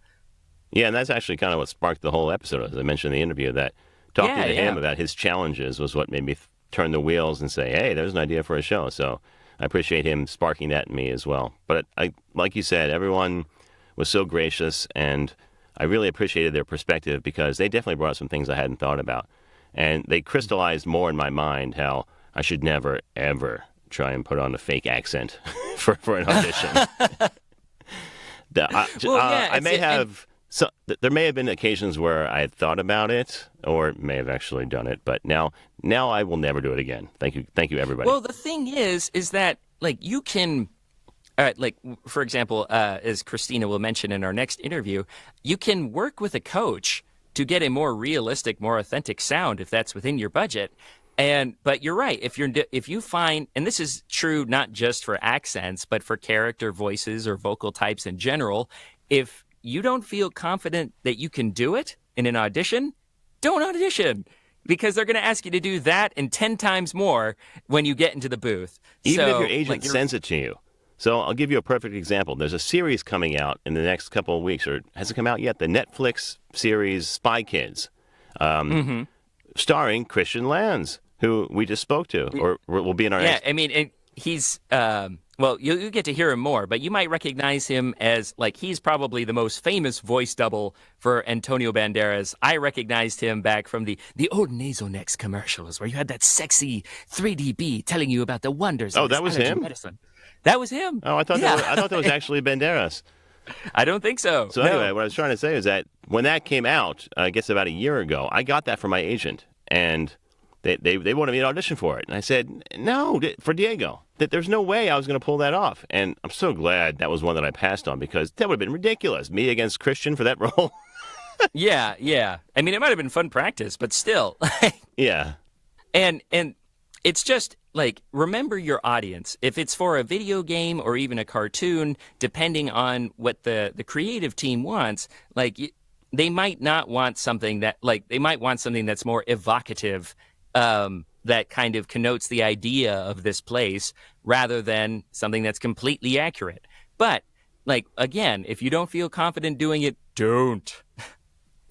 Yeah, and that's actually kind of what sparked the whole episode, as I mentioned in the interview, that talking to him about his challenges was what made me turn the wheels and say, hey, there's an idea for a show. So I appreciate him sparking that in me as well. But like you said, everyone was so gracious, and I really appreciated their perspective because they definitely brought up some things I hadn't thought about. And they crystallized more in my mind how I should never, ever try and put on a fake accent for an audition. So there may have been occasions where I had thought about it or may have actually done it, but now I will never do it again. Thank you, everybody.
Well, the thing is that you can, for example, as Christina will mention in our next interview, you can work with a coach to get a more realistic, more authentic sound if that's within your budget. But you're right. If you find, and this is true not just for accents, but for character voices or vocal types in general, if you don't feel confident that you can do it in an audition, don't audition, because they're going to ask you to do that and 10 times more when you get into the booth.
Even if your agent sends it to you. So I'll give you a perfect example. There's a series coming out in the next couple of weeks, or has it come out yet? The Netflix series Spy Kids, starring Christian Lanz, who we just spoke to, or will be in our next...
Yeah, I mean, he's... Well, you'll get to hear him more, but you might recognize him as, he's probably the most famous voice double for Antonio Banderas. I recognized him back from the old Nasonex commercials where you had that sexy 3D beat telling you about the wonders of
that was him?
medicine. That was him.
Oh, I thought that was actually Banderas.
I don't think so.
So anyway, what I was trying to say is that when that came out, I guess about a year ago, I got that from my agent, and they wanted me to audition for it. And I said, no, for Diego. That there's no way I was going to pull that off. And I'm so glad that was one that I passed on, because that would have been ridiculous. Me against Christian for that role.
Yeah. I mean, it might have been fun practice, but still.
Yeah.
And it's just, remember your audience. If it's for a video game or even a cartoon, depending on what the creative team wants, they might not want something that, they might want something that's more evocative, that kind of connotes the idea of this place rather than something that's completely accurate. But, again, if you don't feel confident doing it, don't.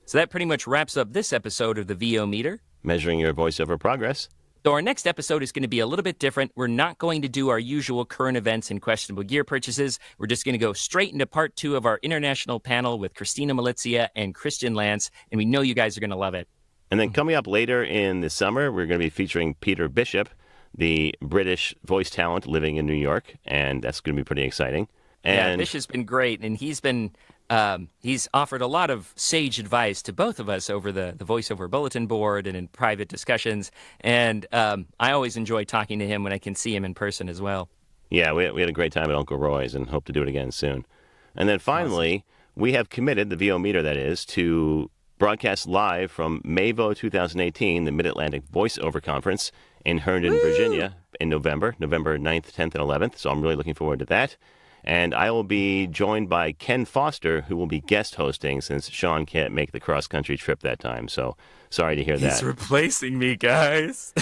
So that pretty much wraps up this episode of the VO Meter.
Measuring your voiceover progress.
So our next episode is going to be a little bit different. We're not going to do our usual current events and questionable gear purchases. We're just going to go straight into part 2 of our international panel with Christina Malizia and Christian Lance, and we know you guys are going to love it.
And then coming up later in the summer, we're going to be featuring Peter Bishop, the British voice talent living in New York, and that's going to be pretty exciting. And
Bish has been great, and he's offered a lot of sage advice to both of us over the voiceover bulletin board and in private discussions, and I always enjoy talking to him when I can see him in person as well. Yeah,
we had a great time at Uncle Roy's and hope to do it again soon. And then finally, we have committed, the VO Meter that is, to broadcast live from MAVO 2018, the Mid-Atlantic Voiceover Conference in Herndon, Virginia, in November 9th, 10th, and 11th, so I'm really looking forward to that. And I will be joined by Ken Foster, who will be guest hosting since Sean can't make the cross-country trip that time. So sorry to hear that.
He's replacing me, guys.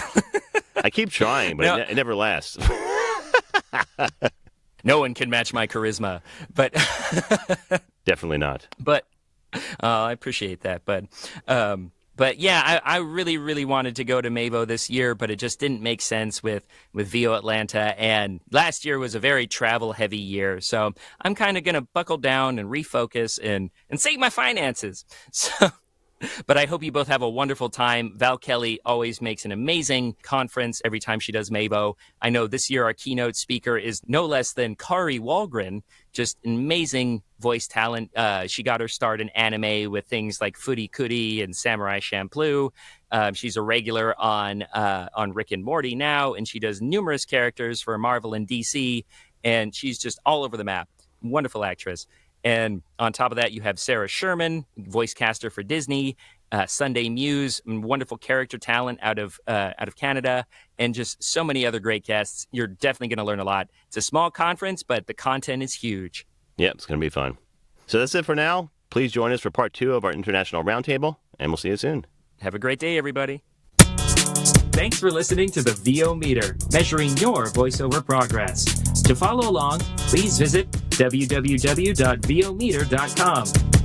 I keep trying, but it never lasts.
No one can match my charisma, but
definitely not.
But I appreciate that. But yeah, I really, really wanted to go to MAVO this year, but it just didn't make sense with VO Atlanta. And last year was a very travel-heavy year. So I'm kind of going to buckle down and refocus and save my finances. But I hope you both have a wonderful time. Val Kelly always makes an amazing conference every time she does MAVO. I know this year our keynote speaker is no less than Kari Wahlgren, just an amazing voice talent. She got her start in anime with things like Footy Cootie and Samurai Champloo. She's a regular on Rick and Morty now, and she does numerous characters for Marvel and DC, and she's just all over the map. Wonderful actress. And on top of that, you have Sarah Sherman, voice caster for Disney, Sunday Muse, wonderful character talent out of Canada, and just so many other great guests. You're definitely going to learn a lot. It's a small conference, but the content is huge.
Yeah, it's going to be fun. So that's it for now. Please join us for part 2 of our International Roundtable, and we'll see you soon.
Have a great day, everybody. Thanks for listening to the VO Meter, measuring your voiceover progress. To follow along, please visit www.vometer.com.